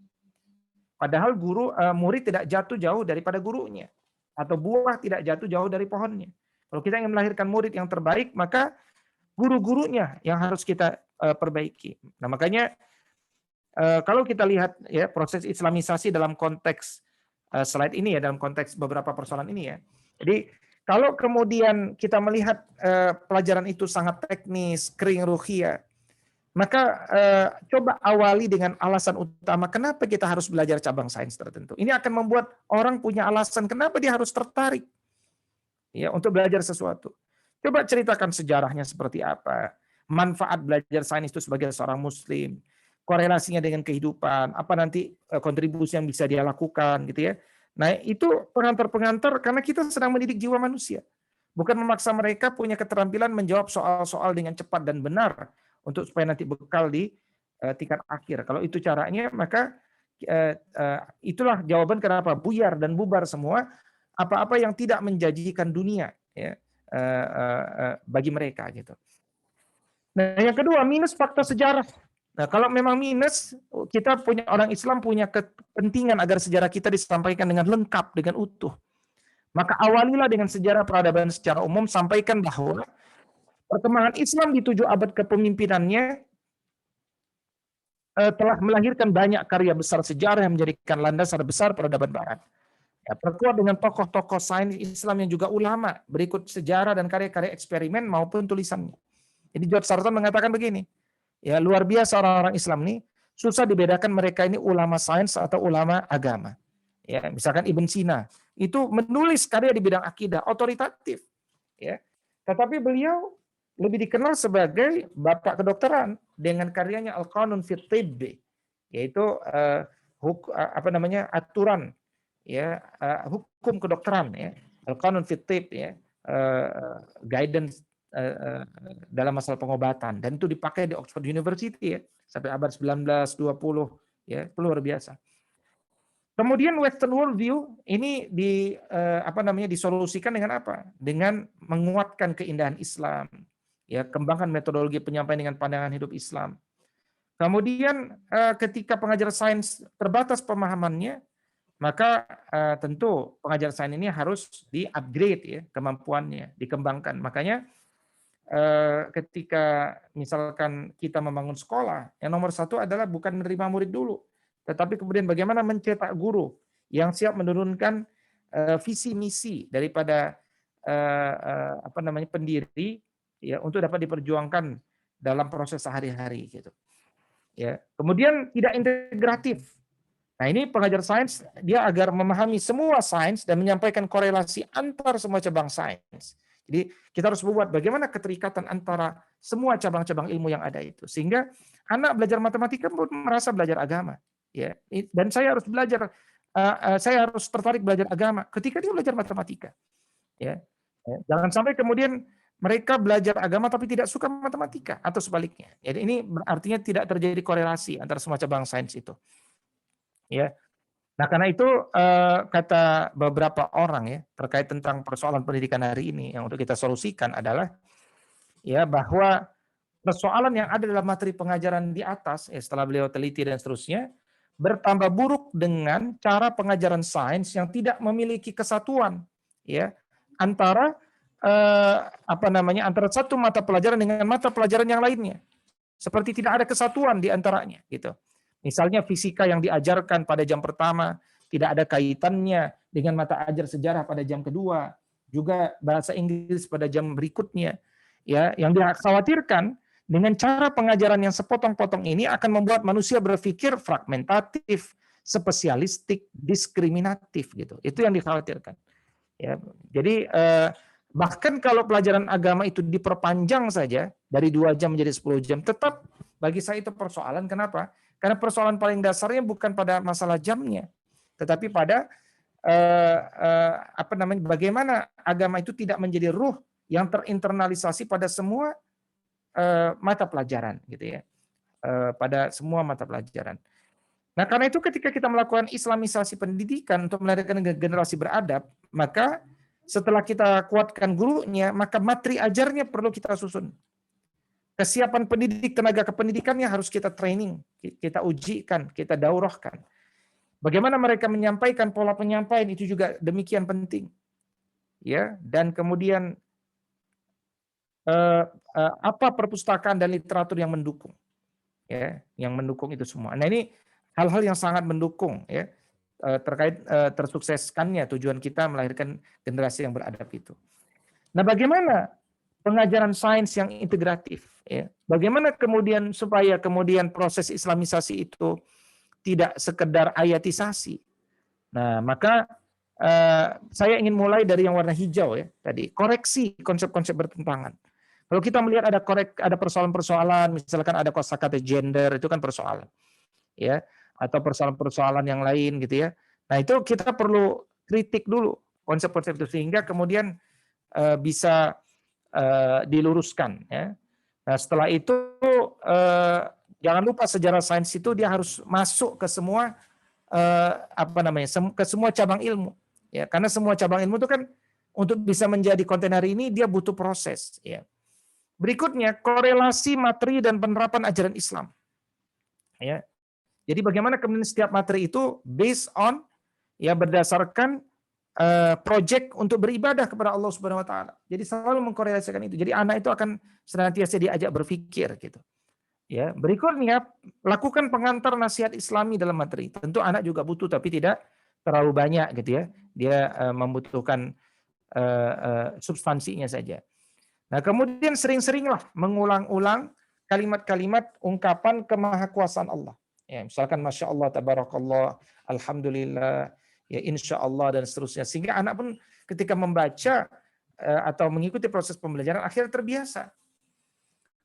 Padahal murid tidak jatuh jauh daripada gurunya, atau buah tidak jatuh jauh dari pohonnya. Kalau kita ingin melahirkan murid yang terbaik, maka guru-gurunya yang harus kita perbaiki. Nah, makanya kalau kita lihat ya proses Islamisasi dalam konteks slide ini ya, dalam konteks beberapa persoalan ini ya. Jadi kalau kemudian kita melihat pelajaran itu sangat teknis, kering ruhiyah, maka coba awali dengan alasan utama kenapa kita harus belajar cabang sains tertentu. Ini akan membuat orang punya alasan kenapa dia harus tertarik ya untuk belajar sesuatu. Coba ceritakan sejarahnya seperti apa, manfaat belajar sains itu sebagai seorang muslim, korelasinya dengan kehidupan, apa nanti kontribusi yang bisa dia lakukan gitu ya. Nah, itu pengantar-pengantar karena kita sedang mendidik jiwa manusia. Bukan memaksa mereka punya keterampilan menjawab soal-soal dengan cepat dan benar untuk supaya nanti bekal di tingkat akhir. Kalau itu caranya, maka itulah jawaban kenapa buyar dan bubar semua apa-apa yang tidak menjanjikan dunia ya, bagi mereka gitu. Nah, yang kedua, minus fakta sejarah. Nah, kalau memang minus, kita punya orang Islam punya kepentingan agar sejarah kita disampaikan dengan lengkap, dengan utuh. Maka awalilah dengan sejarah peradaban secara umum, sampaikan bahwa perkembangan Islam di 7 abad kepemimpinannya telah melahirkan banyak karya besar sejarah yang menjadikan landasan besar peradaban Barat. Ya, perkuat dengan tokoh-tokoh sains Islam yang juga ulama, berikut sejarah dan karya-karya eksperimen maupun tulisannya. Jadi George Sarton mengatakan begini, ya luar biasa orang-orang Islam ini, susah dibedakan mereka ini ulama sains atau ulama agama. Ya, misalkan Ibn Sina itu menulis karya di bidang akidah otoritatif, ya. Tetapi beliau lebih dikenal sebagai bapak kedokteran dengan karyanya Al-Qanun fi Tibb, yaitu aturan ya hukum kedokteran ya, Al-Qanun fi Tibb ya, guidance dalam masalah pengobatan, dan itu dipakai di Oxford University ya sampai abad 19 20 ya, luar biasa. Kemudian Western worldview ini disolusikan dengan apa? Dengan menguatkan keindahan Islam, ya kembangkan metodologi penyampaian dengan pandangan hidup Islam. Kemudian ketika pengajar sains terbatas pemahamannya, maka tentu pengajar sains ini harus di-upgrade ya kemampuannya, dikembangkan. Makanya ketika misalkan kita membangun sekolah, yang nomor satu adalah bukan menerima murid dulu, tetapi kemudian bagaimana mencetak guru yang siap menurunkan visi misi daripada pendiri ya untuk dapat diperjuangkan dalam proses sehari-hari gitu. Ya. Kemudian tidak integratif. Nah, ini pengajar sains dia agar memahami semua sains dan menyampaikan korelasi antar semua cabang sains. Jadi kita harus membuat bagaimana keterikatan antara semua cabang-cabang ilmu yang ada itu, sehingga anak belajar matematika pun merasa belajar agama. Ya, dan saya harus belajar, saya harus tertarik belajar agama ketika dia belajar matematika. Ya, jangan sampai kemudian mereka belajar agama tapi tidak suka matematika atau sebaliknya. Jadi ini artinya tidak terjadi korelasi antara semua cabang sains itu. Ya, nah karena itu kata beberapa orang ya terkait tentang persoalan pendidikan hari ini yang untuk kita solusikan adalah ya bahwa persoalan yang ada dalam materi pengajaran di atas ya, setelah beliau teliti dan seterusnya, bertambah buruk dengan cara pengajaran sains yang tidak memiliki kesatuan ya antara antara satu mata pelajaran dengan mata pelajaran yang lainnya, seperti tidak ada kesatuan di antaranya gitu. Misalnya fisika yang diajarkan pada jam pertama tidak ada kaitannya dengan mata ajar sejarah pada jam kedua, juga bahasa Inggris pada jam berikutnya ya. Yang dikhawatirkan dengan cara pengajaran yang sepotong-potong ini akan membuat manusia berpikir fragmentatif, spesialistik, diskriminatif gitu. Itu yang dikhawatirkan. Ya, jadi bahkan kalau pelajaran agama itu diperpanjang saja dari 2 jam menjadi 10 jam, tetap bagi saya itu persoalan. Kenapa? Karena persoalan paling dasarnya bukan pada masalah jamnya, tetapi pada bagaimana agama itu tidak menjadi ruh yang terinternalisasi pada semua mata pelajaran gitu ya, pada semua mata pelajaran. Nah karena itu ketika kita melakukan Islamisasi pendidikan untuk melahirkan generasi beradab, maka setelah kita kuatkan gurunya, maka materi ajarnya perlu kita susun. Kesiapan pendidik, tenaga kependidikannya harus kita training, kita ujikan, kita daurahkan. Bagaimana mereka menyampaikan, pola penyampaian itu juga demikian penting. Ya, dan kemudian apa perpustakaan dan literatur yang mendukung, ya, yang mendukung itu semua. Nah, ini hal-hal yang sangat mendukung, ya, terkait tersukseskannya tujuan kita melahirkan generasi yang beradab itu. Nah, bagaimana pengajaran sains yang integratif, ya? Bagaimana kemudian supaya kemudian proses islamisasi itu tidak sekedar ayatisasi. Nah, maka saya ingin mulai dari yang warna hijau, ya, tadi koreksi konsep-konsep bertentangan. Kalau kita melihat ada persoalan-persoalan, misalkan ada kosakata gender, itu kan persoalan, ya, atau persoalan-persoalan yang lain gitu ya. Nah, itu kita perlu kritik dulu konsep-konsep itu sehingga kemudian bisa diluruskan, ya. Nah, setelah itu jangan lupa sejarah sains itu dia harus masuk ke semua ke semua cabang ilmu, ya, karena semua cabang ilmu itu kan untuk bisa menjadi konten hari ini dia butuh proses, ya. Berikutnya, korelasi materi dan penerapan ajaran Islam. Ya. Jadi bagaimana kemudian setiap materi itu based on, ya, berdasarkan project untuk beribadah kepada Allah Subhanahu wa taala. Jadi selalu mengkorelasikan itu. Jadi anak itu akan senantiasa diajak berpikir gitu. Ya, berikutnya lakukan pengantar nasihat Islami dalam materi. Tentu anak juga butuh tapi tidak terlalu banyak gitu ya. Dia membutuhkan substansinya saja. Nah, kemudian sering-seringlah mengulang-ulang kalimat-kalimat ungkapan kemahakuasaan Allah. Ya, misalkan Masya Allah, Tabarakallah, Alhamdulillah, ya Insya Allah, dan seterusnya. Sehingga anak pun ketika membaca atau mengikuti proses pembelajaran akhirnya terbiasa.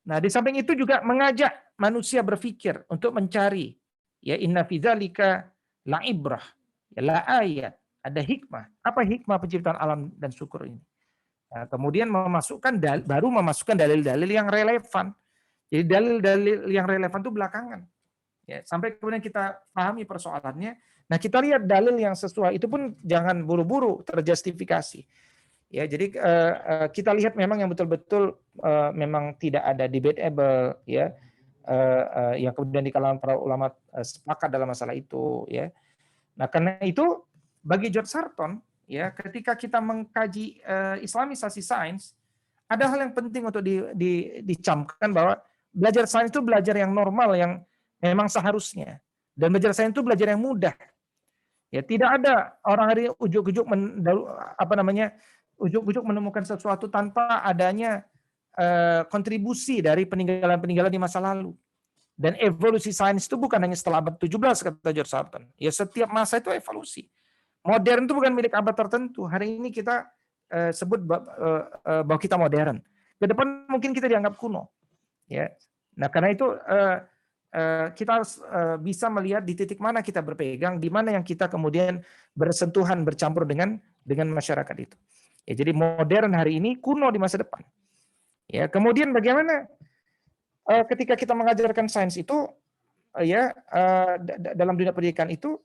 Nah, di samping itu juga mengajak manusia berpikir untuk mencari, ya, inna fi dzalika la ibrah, ya, la ayat, ada hikmah. Apa hikmah penciptaan alam dan syukur ini? Nah, kemudian baru memasukkan dalil-dalil yang relevan. Jadi dalil-dalil yang relevan itu belakangan. Ya, sampai kemudian kita pahami persoalannya. Nah, kita lihat dalil yang sesuai, itu pun jangan buru-buru terjustifikasi. Ya, jadi kita lihat memang yang betul-betul memang tidak ada debatable, ya, yang kemudian di kalangan para ulama sepakat dalam masalah itu, ya. Nah, karena itu bagi George Sarton, ya, ketika kita mengkaji islamisasi sains, ada hal yang penting untuk dicamkan bahwa belajar sains itu belajar yang normal, yang memang seharusnya. Dan belajar sains itu belajar yang mudah. Ya, tidak ada orang hari ujuk-ujuk ujuk-ujuk menemukan sesuatu tanpa adanya kontribusi dari peninggalan-peninggalan di masa lalu. Dan evolusi sains itu bukan hanya setelah abad 17 kata George Sarton. Ya, setiap masa itu evolusi. Modern itu bukan milik abad tertentu. Hari ini kita sebut bahwa kita modern. Ke depan mungkin kita dianggap kuno. Ya. Nah, karena itu kita harus bisa melihat di titik mana kita berpegang, di mana yang kita kemudian bersentuhan, bercampur dengan masyarakat itu. Ya, jadi modern hari ini, kuno di masa depan. Ya, kemudian bagaimana ketika kita mengajarkan sains itu, ya, dalam dunia pendidikan itu,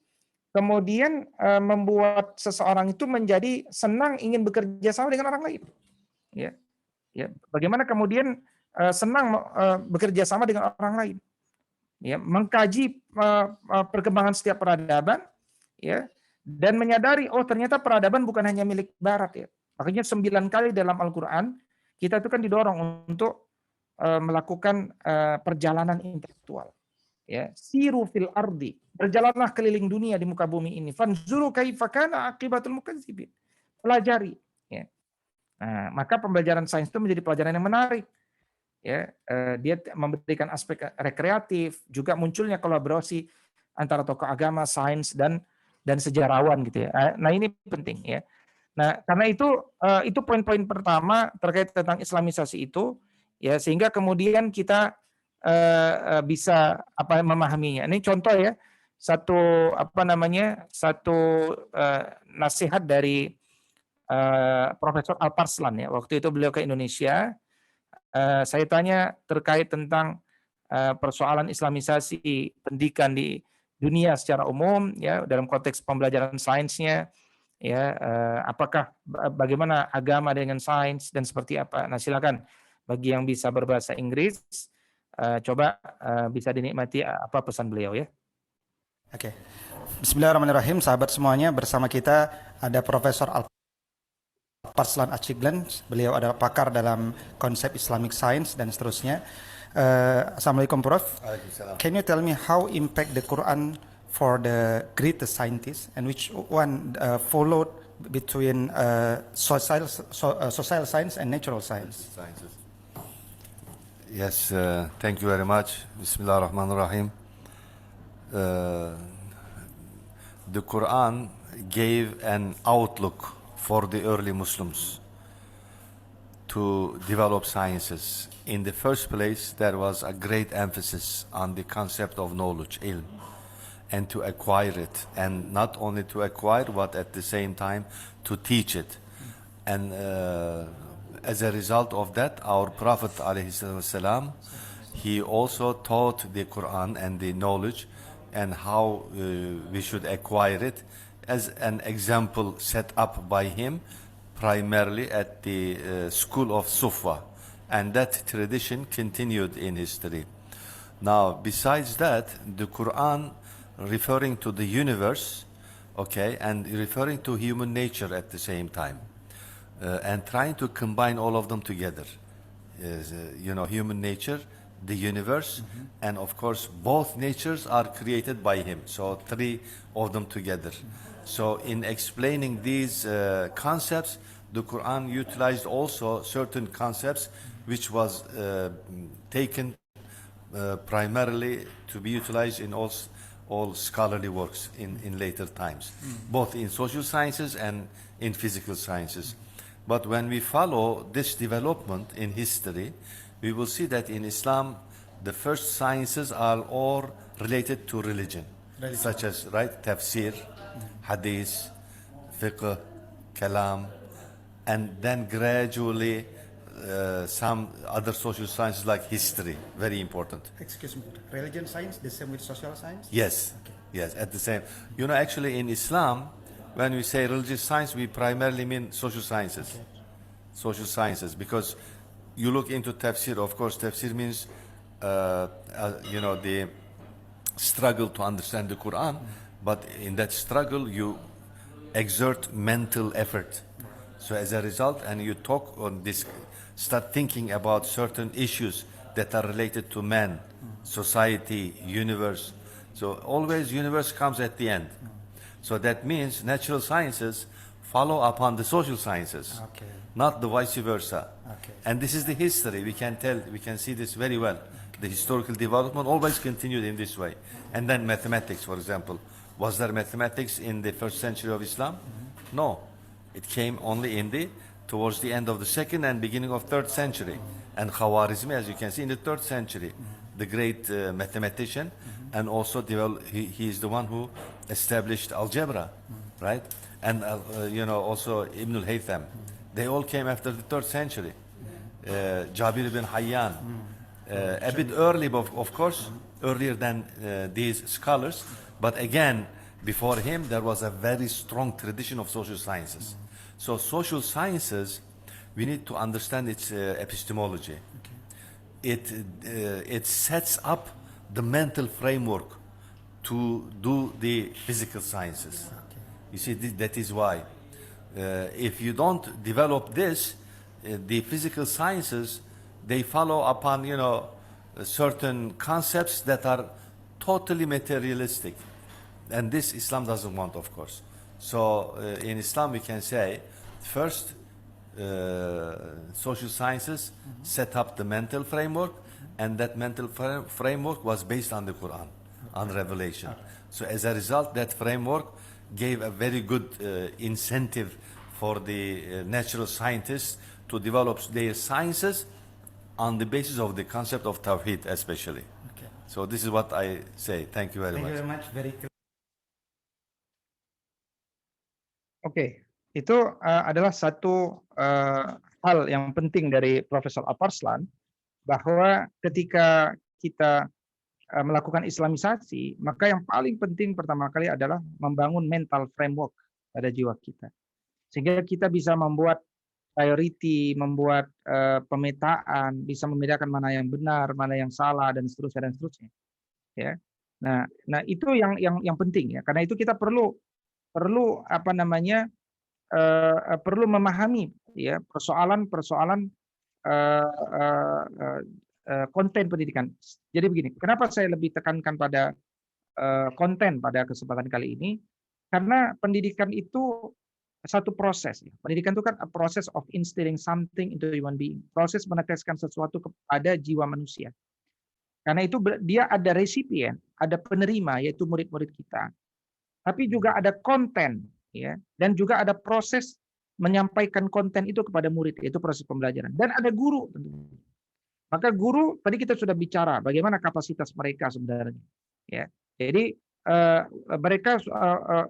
kemudian membuat seseorang itu menjadi senang ingin bekerja sama dengan orang lain. Ya, ya. Bagaimana kemudian senang bekerja sama dengan orang lain. Ya, mengkaji perkembangan setiap peradaban, ya, dan menyadari ternyata peradaban bukan hanya milik Barat, ya. Makanya 9 kali dalam Al-Quran kita itu kan didorong untuk melakukan perjalanan intelektual. Ya, siru fil ardi, berjalanlah keliling dunia di muka bumi ini. Fanzuru kaifa kana aqibatul mukadzibin. Pelajari, ya. Nah, maka pembelajaran sains itu menjadi pelajaran yang menarik. Ya, dia memberikan aspek rekreatif, juga munculnya kolaborasi antara tokoh agama, sains dan sejarawan gitu ya. Nah, ini penting, ya. Nah, karena itu poin-poin pertama terkait tentang islamisasi itu, ya, sehingga kemudian kita bisa memahaminya. Ini contoh, ya, satu nasihat dari Profesor Alparslan, ya. Waktu itu beliau ke Indonesia. Saya tanya terkait tentang persoalan islamisasi pendidikan di dunia secara umum, ya, dalam konteks pembelajaran sainsnya, ya, bagaimana agama dengan sains dan seperti apa. Nah, silakan bagi yang bisa berbahasa Inggris, coba bisa dinikmati apa pesan beliau, ya. Okay. Bismillahirrahmanirrahim, sahabat semuanya. Bersama kita ada Profesor Alparslan Achiglen. Beliau adalah pakar dalam konsep Islamic Science dan seterusnya. Assalamualaikum, Prof. Can you tell me how impact the Quran for the greatest scientists, and which one followed between social science and natural science? Yes, thank you very much. Bismillahirrahmanirrahim. The Quran gave an outlook for the early Muslims to develop sciences. In the first place, there was a great emphasis on the concept of knowledge, ilm, and to acquire it, and not only to acquire, but at the same time to teach it. And as a result of that, our Prophet ﷺ, he also taught the Quran and the knowledge and how we should acquire it as an example set up by him primarily at the school of Sufa, and that tradition continued in history. Now, besides that, the Quran referring to the universe, okay, and referring to human nature at the same time, and trying to combine all of them together. Human nature, the universe, and of course both natures are created by him, so three of them together. So in explaining these concepts, the Quran utilized also certain concepts which was taken primarily to be utilized in all scholarly works in later times, both in social sciences and in physical sciences. But when we follow this development in history, we will see that in Islam, the first sciences are all related to religion, such as, tafsir, hadith, fiqh, kalam, and then gradually some other social sciences like history, very important. Excuse me, religion science, the same with social science? Yes, okay. Yes, at the same. Actually in Islam, when we say religious science, we primarily mean social sciences. Okay. Social sciences, because you look into tafsir, of course, tafsir means, the struggle to understand the Quran, but in that struggle, you exert mental effort. So as a result, and you talk on this, start thinking about certain issues that are related to man, society, universe. So always universe comes at the end. So that means natural sciences follow upon the social sciences, okay, not the vice versa. Okay. And this is the history. We can see this very well. The historical development always continued in this way. And then mathematics, for example. Was there mathematics in the first century of Islam? No. It came only towards the end of the second and beginning of third century. And Khawarizmi, as you can see, in the third century, the great mathematician, and also he is the one who established algebra, right? And also Ibn al-Haytham. They all came after the third century. Jabir ibn Hayyan, a bit early, of course, earlier than these scholars, but again, before him, there was a very strong tradition of social sciences. So social sciences, we need to understand its epistemology. Okay. It sets up the mental framework to do the physical sciences. Okay. You see, that is why. If you don't develop this, the physical sciences, they follow upon, certain concepts that are totally materialistic. And this Islam doesn't want, of course. So in Islam, we can say, first, social sciences set up the mental framework, and that mental framework was based on the Quran, on revelation. So as a result, that framework gave a very good incentive for the natural scientists to develop their sciences on the basis of the concept of Tawheed especially. Okay. So this is what I say. Thank you very much. Thank you very much. Very clear. Oke, itu adalah satu hal yang penting dari Profesor Alparslan, bahwa ketika kita melakukan Islamisasi, maka yang paling penting pertama kali adalah membangun mental framework pada jiwa kita. Sehingga kita bisa membuat priority, membuat pemetaan, bisa membedakan mana yang benar, mana yang salah, dan seterusnya, dan seterusnya. Ya. Nah itu yang penting ya. Karena itu kita perlu apa namanya perlu memahami ya persoalan konten pendidikan. Jadi begini, kenapa saya lebih tekankan pada konten pada kesempatan kali ini? Karena pendidikan itu satu proses. Ya. Pendidikan itu kan a process of instilling something into human being. Proses meneteskan sesuatu kepada jiwa manusia. Karena itu dia ada resipien, ada penerima yaitu murid-murid kita. Tapi juga ada konten, ya, dan juga ada proses menyampaikan konten itu kepada murid, yaitu proses pembelajaran. Dan ada guru. Maka guru tadi kita sudah bicara bagaimana kapasitas mereka sebenarnya. Ya, jadi mereka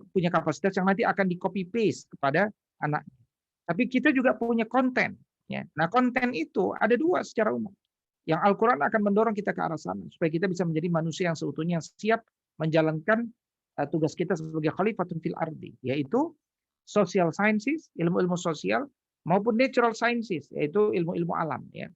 punya kapasitas yang nanti akan di copy paste kepada anak. Tapi kita juga punya konten. Ya. Nah konten itu ada dua secara umum. Yang Al-Quran akan mendorong kita ke arah sana supaya kita bisa menjadi manusia yang seutuhnya yang siap menjalankan tugas kita sebagai khalifatun fil ardi, yaitu social sciences, ilmu-ilmu sosial, maupun natural sciences, yaitu ilmu-ilmu alam. Ya.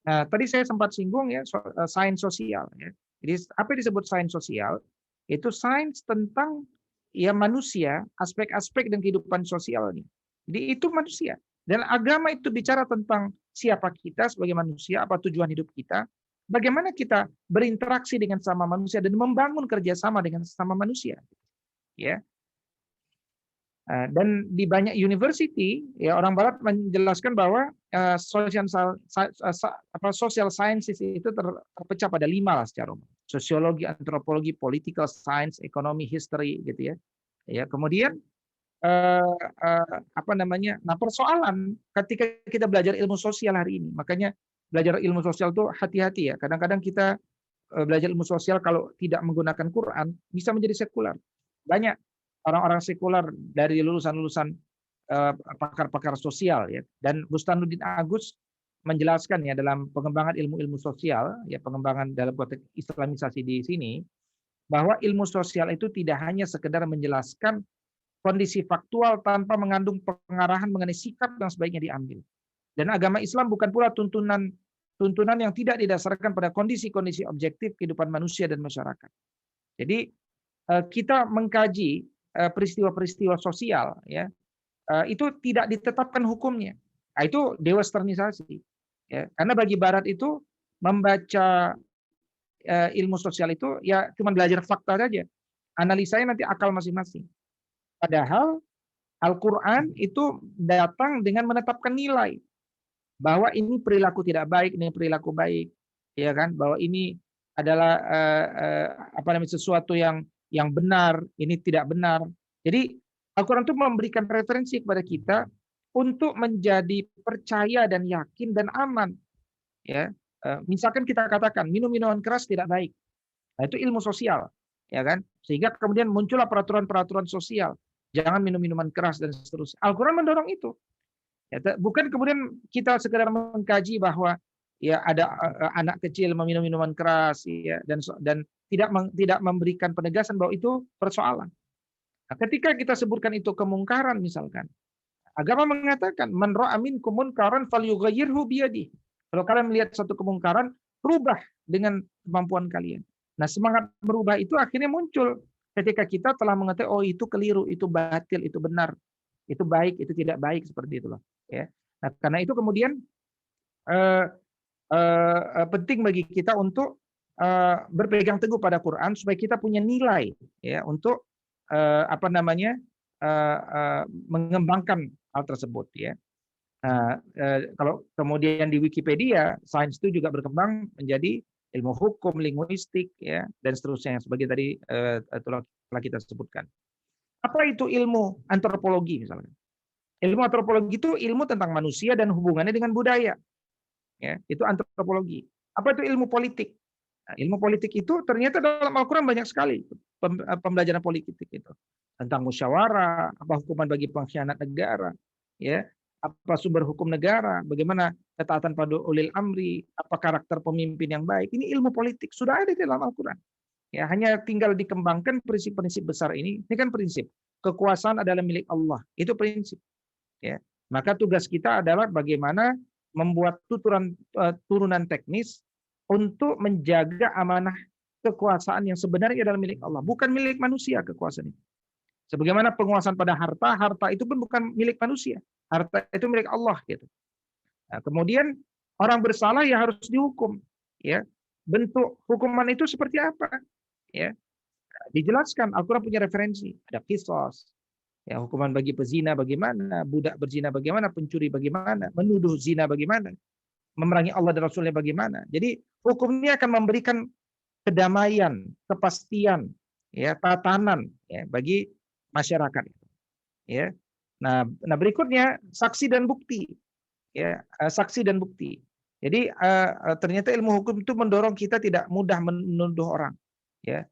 Nah, tadi saya sempat singgung ya sains sosial. Ya. Jadi apa yang disebut sains sosial? Itu sains tentang ya manusia, aspek-aspek dan kehidupan sosialnya. Jadi itu manusia. Dan agama itu bicara tentang siapa kita sebagai manusia, apa tujuan hidup kita, bagaimana kita berinteraksi dengan sama manusia dan membangun kerjasama dengan sesama manusia. Ya. Dan di banyak university, ya orang Barat menjelaskan bahwa social sciences itu terpecah pada 5 lah secara umum. Sosiologi, antropologi, political science, ekonomi, history, gitu ya. Ya, kemudian apa namanya? Nah, persoalan ketika kita belajar ilmu sosial hari ini, makanya belajar ilmu sosial itu hati-hati ya. Kadang-kadang kita belajar ilmu sosial kalau tidak menggunakan Quran bisa menjadi sekuler. Banyak orang-orang sekuler dari lulusan-lulusan pakar-pakar sosial ya. Dan Burhanuddin Agus menjelaskan ya dalam pengembangan ilmu-ilmu sosial, ya pengembangan dalam konteks islamisasi di sini, bahwa ilmu sosial itu tidak hanya sekedar menjelaskan kondisi faktual tanpa mengandung pengarahan mengenai sikap yang sebaiknya diambil. Dan agama Islam bukan pula tuntunan yang tidak didasarkan pada kondisi-kondisi objektif kehidupan manusia dan masyarakat. Jadi kita mengkaji peristiwa-peristiwa sosial, ya itu tidak ditetapkan hukumnya. Nah, itu dewesternisasi. Ya, karena bagi Barat itu membaca ilmu sosial itu ya cuma belajar fakta saja. Analisanya nanti akal masing-masing. Padahal Al-Quran itu datang dengan menetapkan nilai bahwa ini perilaku tidak baik, ini perilaku baik, ya kan? Bahwa ini adalah sesuatu yang benar, ini tidak benar. Jadi Al-Quran itu memberikan referensi kepada kita untuk menjadi percaya dan yakin dan aman. Ya, misalkan kita katakan minum minuman keras tidak baik, nah, itu ilmu sosial, ya kan? Sehingga kemudian muncullah peraturan-peraturan sosial. Jangan minum minuman keras dan seterusnya. Al-Quran mendorong itu. Ya, bukan kemudian kita sekedar mengkaji bahwa ya ada anak kecil meminum minuman keras ya dan tidak memberikan penegasan bahwa itu persoalan. Nah, ketika kita sebutkan itu kemungkaran misalkan, agama mengatakan man ra'a minkum munkaran falyughayyirhu biyadihi. Kalau kalian melihat satu kemungkaran, rubah dengan kemampuan kalian. Nah, semangat merubah itu akhirnya muncul ketika kita telah mengetahui oh itu keliru, itu batil, itu benar, itu baik, itu tidak baik seperti itulah. Ya. Nah, karena itu kemudian penting bagi kita untuk berpegang teguh pada Quran supaya kita punya nilai ya untuk mengembangkan hal tersebut ya. Nah, kalau kemudian di Wikipedia sains itu juga berkembang menjadi ilmu hukum, linguistik ya dan seterusnya sebagai tadi telah kita sebutkan. Apa itu ilmu antropologi misalnya? Ilmu antropologi itu ilmu tentang manusia dan hubungannya dengan budaya. Ya, itu antropologi. Apa itu ilmu politik? Nah, ilmu politik itu ternyata dalam Al-Quran banyak sekali pembelajaran politik itu. Tentang musyawarah, apa hukuman bagi pengkhianat negara, ya, apa sumber hukum negara, bagaimana ketaatan pada ulil amri, apa karakter pemimpin yang baik. Ini ilmu politik sudah ada di dalam Al-Quran. Ya, hanya tinggal dikembangkan prinsip-prinsip besar ini. Ini kan prinsip kekuasaan adalah milik Allah. Itu prinsip. Ya, maka tugas kita adalah bagaimana membuat turunan teknis untuk menjaga amanah kekuasaan yang sebenarnya adalah milik Allah, bukan milik manusia kekuasaan itu. Sebagaimana penguasaan pada harta, harta itu pun bukan milik manusia. Harta itu milik Allah gitu. Nah, kemudian orang bersalah ya harus dihukum, ya. Bentuk hukuman itu seperti apa? Ya. Dijelaskan, Al-Qur'an punya referensi, ada qisas. Ya, hukuman bagi pezina bagaimana, budak berzina bagaimana, pencuri bagaimana, menuduh zina bagaimana, memerangi Allah dan Rasulnya bagaimana. Jadi hukumnya akan memberikan kedamaian, kepastian, ya, tatanan, ya, bagi masyarakat. Ya. Nah, berikutnya saksi dan bukti. Ya, saksi dan bukti. Jadi ternyata ilmu hukum itu mendorong kita tidak mudah menuduh orang, ya,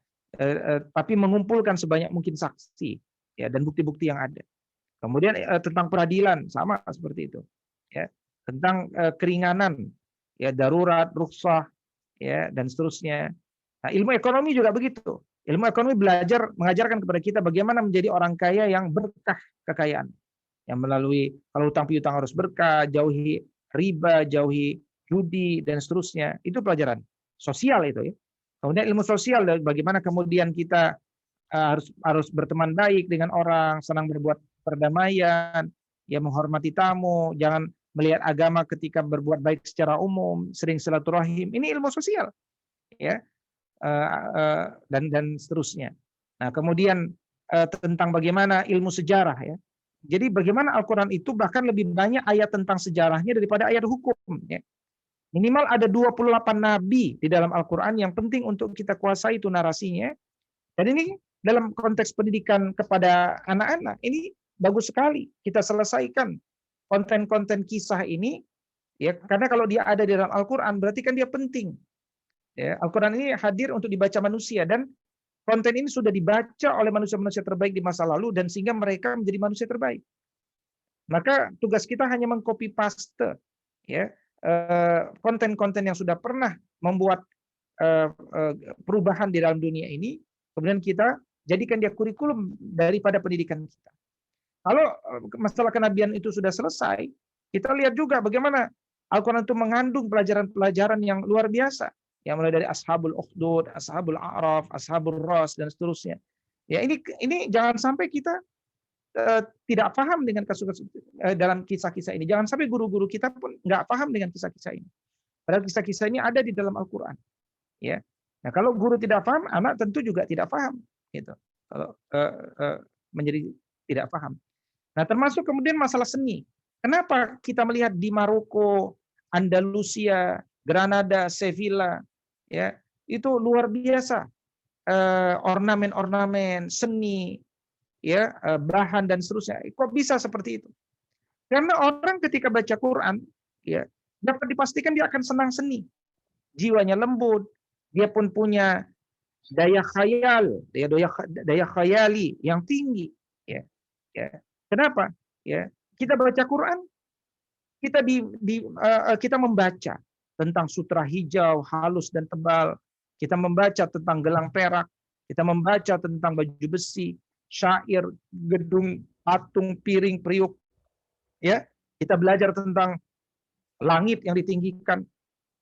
tapi mengumpulkan sebanyak mungkin saksi, ya, dan bukti-bukti yang ada. Kemudian tentang peradilan sama seperti itu, ya, tentang keringanan, ya, darurat, rukhsah, ya, dan seterusnya. Nah, ilmu ekonomi juga begitu. Ilmu ekonomi mengajarkan kepada kita bagaimana menjadi orang kaya yang berkah kekayaan. Yang melalui kalau hutang piutang harus berkah, jauhi riba, jauhi judi dan seterusnya. Itu pelajaran sosial itu, ya. Kemudian ilmu sosial, bagaimana kemudian kita harus berteman baik dengan orang, senang berbuat perdamaian, ya, menghormati tamu, jangan melihat agama ketika berbuat baik secara umum, sering silaturahim. Ini ilmu sosial, ya, dan seterusnya. Nah, kemudian tentang bagaimana ilmu sejarah, ya. Jadi bagaimana Al-Quran itu bahkan lebih banyak ayat tentang sejarahnya daripada ayat hukum, ya. Minimal ada 28 nabi di dalam Al-Quran yang penting untuk kita kuasai itu narasinya. Dan ini dalam konteks pendidikan kepada anak-anak, ini bagus sekali kita selesaikan konten-konten kisah ini, ya, karena kalau dia ada di dalam Al-Quran berarti kan dia penting. Ya, Al-Quran ini hadir untuk dibaca manusia, dan konten ini sudah dibaca oleh manusia-manusia terbaik di masa lalu, dan sehingga mereka menjadi manusia terbaik. Maka tugas kita hanya mengcopy paste, ya, konten-konten yang sudah pernah membuat perubahan di dalam dunia ini, kemudian kita jadikan dia kurikulum daripada pendidikan kita. Kalau masalah kenabian itu sudah selesai, kita lihat juga bagaimana Al-Quran itu mengandung pelajaran-pelajaran yang luar biasa, yang mulai dari Ashabul Ukhdud, Ashabul A'raf, Ashabul Ras, dan seterusnya. Ya, ini jangan sampai kita tidak paham dengan dalam kisah-kisah ini. Jangan sampai guru-guru kita pun nggak paham dengan kisah-kisah ini. Padahal kisah-kisah ini ada di dalam Al-Quran. Ya. Nah, kalau guru tidak paham, anak tentu juga tidak paham. Gitu. Kalau menjadi tidak paham. Nah, termasuk kemudian masalah seni. Kenapa kita melihat di Maroko, Andalusia, Granada, Sevilla, ya, itu luar biasa, ornamen-ornamen, seni, ya, bahan dan seterusnya. Kok bisa seperti itu? Karena orang ketika baca Quran, ya, dapat dipastikan dia akan senang seni, jiwanya lembut, dia pun punya daya khayal, daya khayali yang tinggi, ya. Kenapa? Ya, kita baca Quran, kita membaca tentang sutra hijau, halus dan tebal, kita membaca tentang gelang perak, kita membaca tentang baju besi, syair, gedung, patung, piring, periuk, ya. Kita belajar tentang langit yang ditinggikan,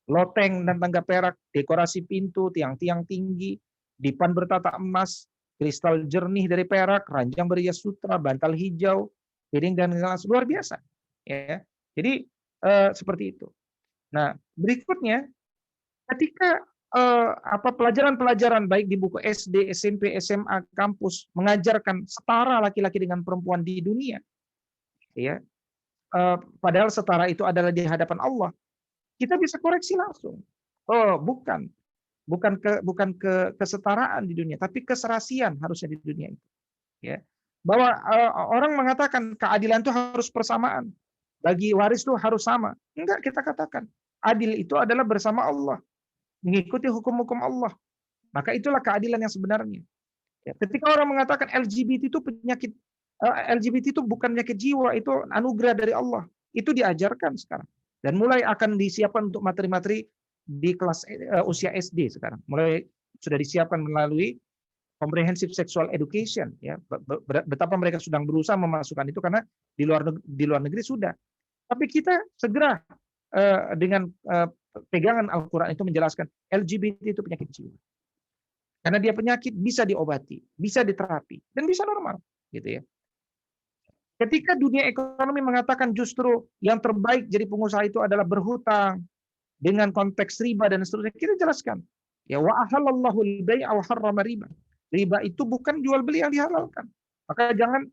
loteng dan tangga perak, dekorasi pintu, tiang-tiang tinggi, dipan bertata emas, kristal jernih dari perak, ranjang berhias sutra, bantal hijau, piring dan gelas, luar biasa, ya. Jadi seperti itu. Nah, berikutnya ketika pelajaran-pelajaran baik di buku SD, SMP, SMA, kampus mengajarkan setara laki-laki dengan perempuan di dunia, ya, padahal setara itu adalah di hadapan Allah, kita bisa koreksi langsung. Oh, bukan kesetaraan di dunia, tapi keserasian harusnya di dunia itu. Ya, bahwa orang mengatakan keadilan itu harus persamaan, bagi waris itu harus sama. Enggak, kita katakan adil itu adalah bersama Allah, mengikuti hukum-hukum Allah. Maka itulah keadilan yang sebenarnya. Ya, ketika orang mengatakan LGBT itu penyakit, LGBT itu bukan penyakit jiwa, itu anugerah dari Allah. Itu diajarkan sekarang. Dan mulai akan disiapkan untuk materi-materi di kelas usia SD sekarang. Mulai sudah disiapkan melalui comprehensive sexual education. Ya, betapa mereka sedang berusaha memasukkan itu karena di luar negeri sudah. Tapi kita segera dengan pegangan Al-Quran itu menjelaskan LGBT itu penyakit jiwa. Karena dia penyakit bisa diobati, bisa diterapi, dan bisa normal, gitu ya. Ketika dunia ekonomi mengatakan justru yang terbaik jadi pengusaha itu adalah berhutang dengan konteks riba dan seterusnya, kita jelaskan. Ya, wa ahallallahu al-bai'a wa harrama riba. Riba itu bukan jual beli yang dihalalkan. Maka jangan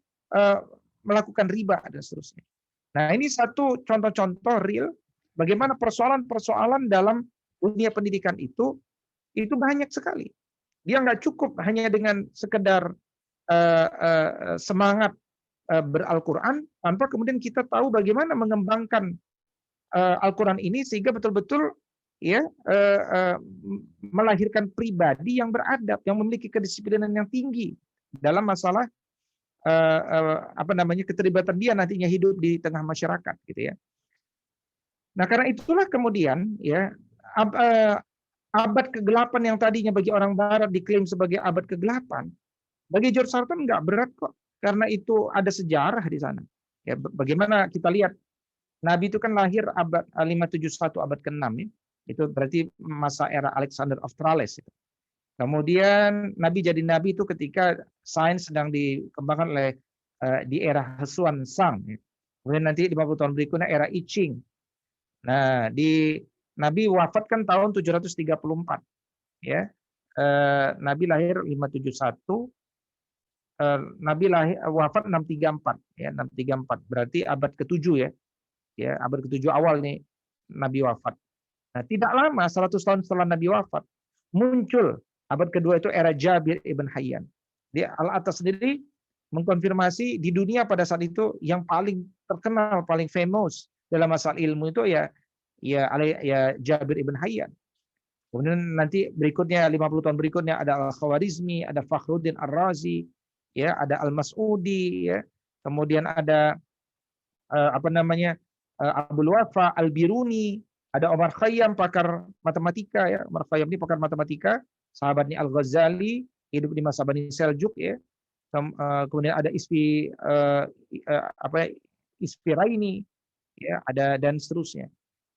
melakukan riba dan seterusnya. Nah, ini satu contoh-contoh real bagaimana persoalan-persoalan dalam dunia pendidikan itu banyak sekali. Dia nggak cukup hanya dengan sekedar semangat ber-Al-Quran tanpa kemudian kita tahu bagaimana mengembangkan Al-Quran ini sehingga betul-betul ya melahirkan pribadi yang beradab, yang memiliki kedisiplinan yang tinggi dalam masalah keterlibatan dia nantinya hidup di tengah masyarakat, gitu ya. Nah, karena itulah kemudian ya abad kegelapan yang tadinya bagi orang Barat diklaim sebagai abad kegelapan, bagi George Sarton nggak berat kok, karena itu ada sejarah di sana. Ya, bagaimana kita lihat Nabi itu kan lahir abad 571 abad ke-6 ya. Itu berarti masa era Alexander of Thales. Kemudian Nabi jadi nabi itu ketika sains sedang dikembangkan oleh di era Hesuan Sang. Kemudian nanti 50 tahun berikutnya era I Ching. Nah, Nabi wafat kan tahun 734. Ya. Nabi lahir 571. Nabi lahir wafat 634 ya, 634. Berarti abad ke-7 ya. Ya, abad ke-7 awal nih Nabi wafat. Nah, tidak lama 100 tahun setelah Nabi wafat muncul abad kedua itu era Jabir ibn Hayyan. Dia Al-Atas sendiri mengkonfirmasi di dunia pada saat itu yang paling terkenal, paling famous dalam masalah ilmu itu ya Jabir ibn Hayyan. Kemudian nanti berikutnya 50 tahun berikutnya ada Al-Khawarizmi, ada Fakhruddin Ar-Razi, ya, ada Al-Mas'udi, ya. Kemudian ada Abul Wafa Al-Biruni, ada Omar Khayyam pakar matematika ya. Omar Khayyam ini pakar matematika, sahabatnya Al-Ghazali, hidup di masa Bani Seljuk ya. Kemudian ada Ispiraini ya, ada dan seterusnya.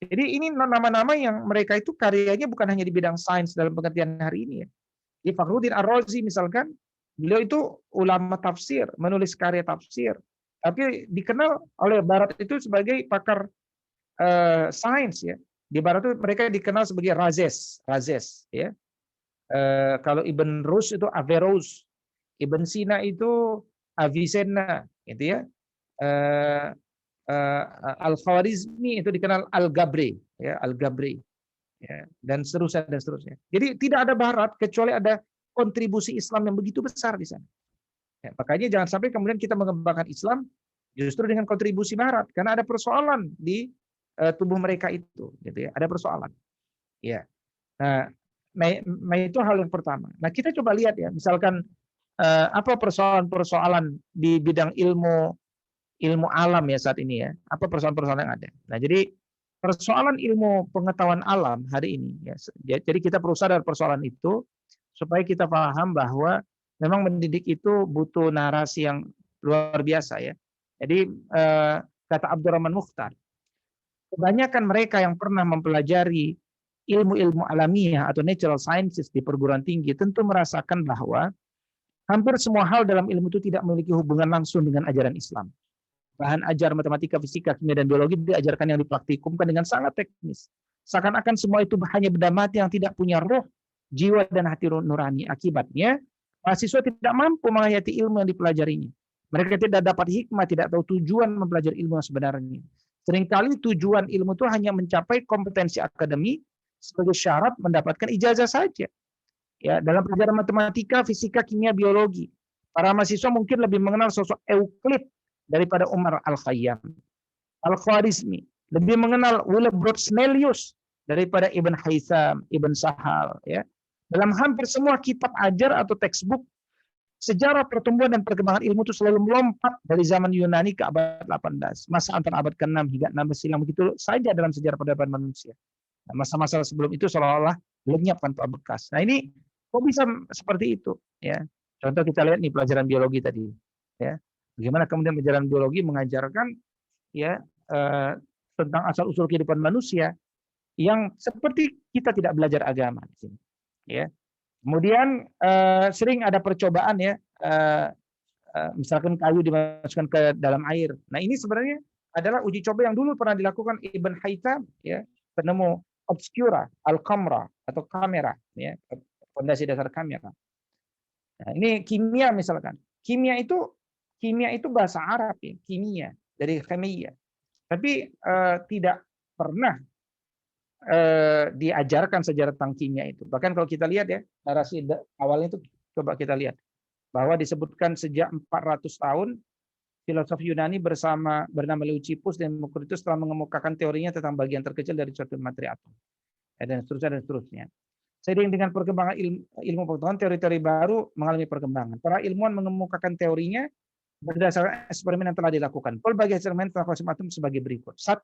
Jadi ini nama-nama yang mereka itu karyanya bukan hanya di bidang sains dalam pengertian hari ini ya. Di Fakhruddin Ar-Razi misalkan, beliau itu ulama tafsir, menulis karya tafsir. Tapi dikenal oleh Barat itu sebagai pakar sains ya. Di Barat itu mereka dikenal sebagai Razes ya. Kalau Ibn Rus itu Averroes, Ibn Sina itu Avicenna, gitu ya. Al-Khawarizmi itu dikenal Al-Gabri, ya, Al-Gabri, ya, dan seterusnya. Jadi tidak ada Barat kecuali ada kontribusi Islam yang begitu besar di sana. Ya, makanya jangan sampai kemudian kita mengembangkan Islam justru dengan kontribusi Barat, karena ada persoalan di tubuh mereka itu, gitu ya. Ada persoalan. Ya. Nah, itu hal yang pertama. Nah, kita coba lihat ya, misalkan apa persoalan-persoalan di bidang ilmu alam ya saat ini ya. Apa persoalan-persoalan yang ada? Nah, jadi persoalan ilmu pengetahuan alam hari ini ya. Jadi kita perlu sadar persoalan itu supaya kita paham bahwa memang mendidik itu butuh narasi yang luar biasa ya. Jadi kata Abdurrahman Mukhtar, kebanyakan mereka yang pernah mempelajari ilmu-ilmu alamiah atau natural sciences di perguruan tinggi tentu merasakan bahwa hampir semua hal dalam ilmu itu tidak memiliki hubungan langsung dengan ajaran Islam. Bahan ajar matematika, fisika, kimia, dan biologi diajarkan yang dipraktikumkan dengan sangat teknis. Seakan-akan semua itu hanya benda mati yang tidak punya roh, jiwa, dan hati nurani. Akibatnya, mahasiswa tidak mampu menghayati ilmu yang dipelajarinya. Mereka tidak dapat hikmah, tidak tahu tujuan mempelajari ilmu yang sebenarnya. Seringkali tujuan ilmu itu hanya mencapai kompetensi akademik sebagai syarat mendapatkan ijazah saja. Ya, dalam pelajaran matematika, fisika, kimia, biologi, para mahasiswa mungkin lebih mengenal sosok Euclid daripada Umar Al-Khayyam. Al-Khwarizmi lebih mengenal Willibrord Snellius daripada Ibn Haytham, Ibn Sahal. Ya. Dalam hampir semua kitab ajar atau textbook, sejarah pertumbuhan dan perkembangan ilmu itu selalu melompat dari zaman Yunani ke abad 18. Masa antara abad ke-6 hingga 16 silam begitu saja dalam sejarah peradaban manusia. Nah, masa-masa sebelum itu seolah-olah lenyap tanpa bekas. Nah, ini kok bisa seperti itu? Ya, contoh kita lihat nih pelajaran biologi tadi. Ya, bagaimana kemudian pelajaran biologi mengajarkan ya tentang asal-usul kehidupan manusia yang seperti kita tidak belajar agama di sini. Ya, Kemudian sering ada percobaan ya, misalkan kayu dimasukkan ke dalam air. Nah ini sebenarnya adalah uji coba yang dulu pernah dilakukan Ibn Haytham, ya, penemu obscura, al-qamra atau kamera, ya, fondasi dasar kamera. Nah, ini kimia misalkan. Kimia itu bahasa Arab ya, kimia dari kimia. Tapi tidak pernah diajarkan sejarah tentang kimia itu. Bahkan kalau kita lihat ya, narasi awalnya itu coba kita lihat bahwa disebutkan sejak 400 tahun filosof Yunani bernama Leucippus dan Democritus telah mengemukakan teorinya tentang bagian terkecil dari suatu materi atom. Dan seterusnya. Seiring dengan perkembangan ilmu pengetahuan, teori-teori baru mengalami perkembangan. Para ilmuwan mengemukakan teorinya berdasarkan eksperimen yang telah dilakukan. Pelbagai eksperimen tentang konsep atom sebagai berikut. 1.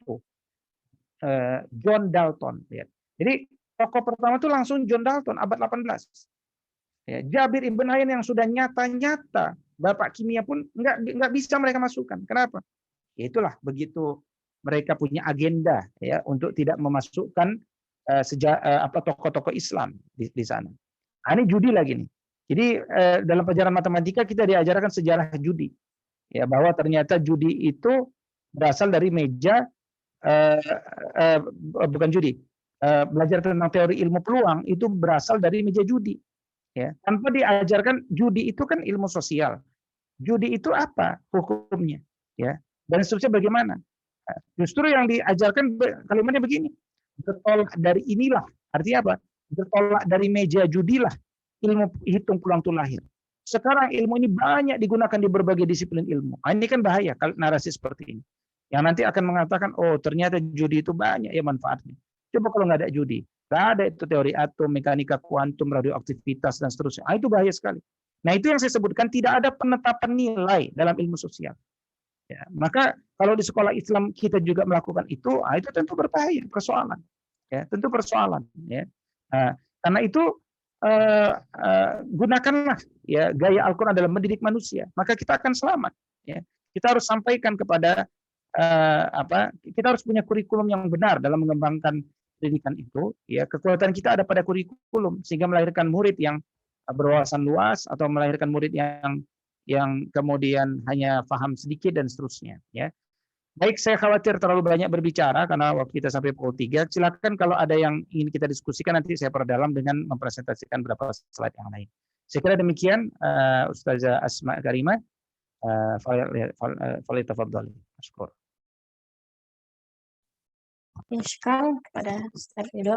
John Dalton. Ya. Jadi tokoh pertama itu langsung John Dalton, abad 18. Ya, Jabir Ibn Hayyan yang sudah nyata-nyata bapak kimia pun nggak bisa mereka masukkan. Kenapa? Ya itulah begitu mereka punya agenda ya untuk tidak memasukkan tokoh-tokoh Islam di sana. Nah, ini judi lagi nih. Jadi dalam pelajaran matematika kita diajarkan sejarah judi. Ya bahwa ternyata judi itu berasal dari meja bukan judi. Belajar tentang teori ilmu peluang itu berasal dari meja judi. Ya, tanpa diajarkan judi itu kan ilmu sosial. Judi itu apa hukumnya? Ya, dan seterusnya bagaimana? Justru yang diajarkan kalimatnya begini. Bertolak dari inilah. Artinya apa? Bertolak dari meja judilah ilmu hitung peluang itu lahir. Sekarang ilmu ini banyak digunakan di berbagai disiplin ilmu. Nah, ini kan bahaya kalau narasi seperti ini. Yang nanti akan mengatakan, oh ternyata judi itu banyak ya manfaatnya. Coba kalau nggak ada judi. Nggak ada itu teori atom, mekanika kuantum, radioaktivitas, dan seterusnya. Itu bahaya sekali. Nah itu yang saya sebutkan, tidak ada penetapan nilai dalam ilmu sosial. Ya, maka kalau di sekolah Islam kita juga melakukan itu tentu berbahaya, persoalan. Ya, tentu persoalan. Ya. Nah, karena itu gunakanlah ya gaya Al-Quran dalam mendidik manusia, maka kita akan selamat. Ya. Kita harus sampaikan kepada kita harus punya kurikulum yang benar dalam mengembangkan pendidikan itu. Ya, kekuatan kita ada pada kurikulum sehingga melahirkan murid yang berwawasan luas atau melahirkan murid yang kemudian hanya paham sedikit dan seterusnya. Ya. Baik, saya khawatir terlalu banyak berbicara karena waktu kita sampai pukul 3. Silakan kalau ada yang ingin kita diskusikan nanti saya perdalam dengan mempresentasikan beberapa slide yang lain. Saya kira demikian, Ustazah Asma Karimah. Falyatafaddali. Syukur. Ya, sekarang kepada Ustaz Ridho.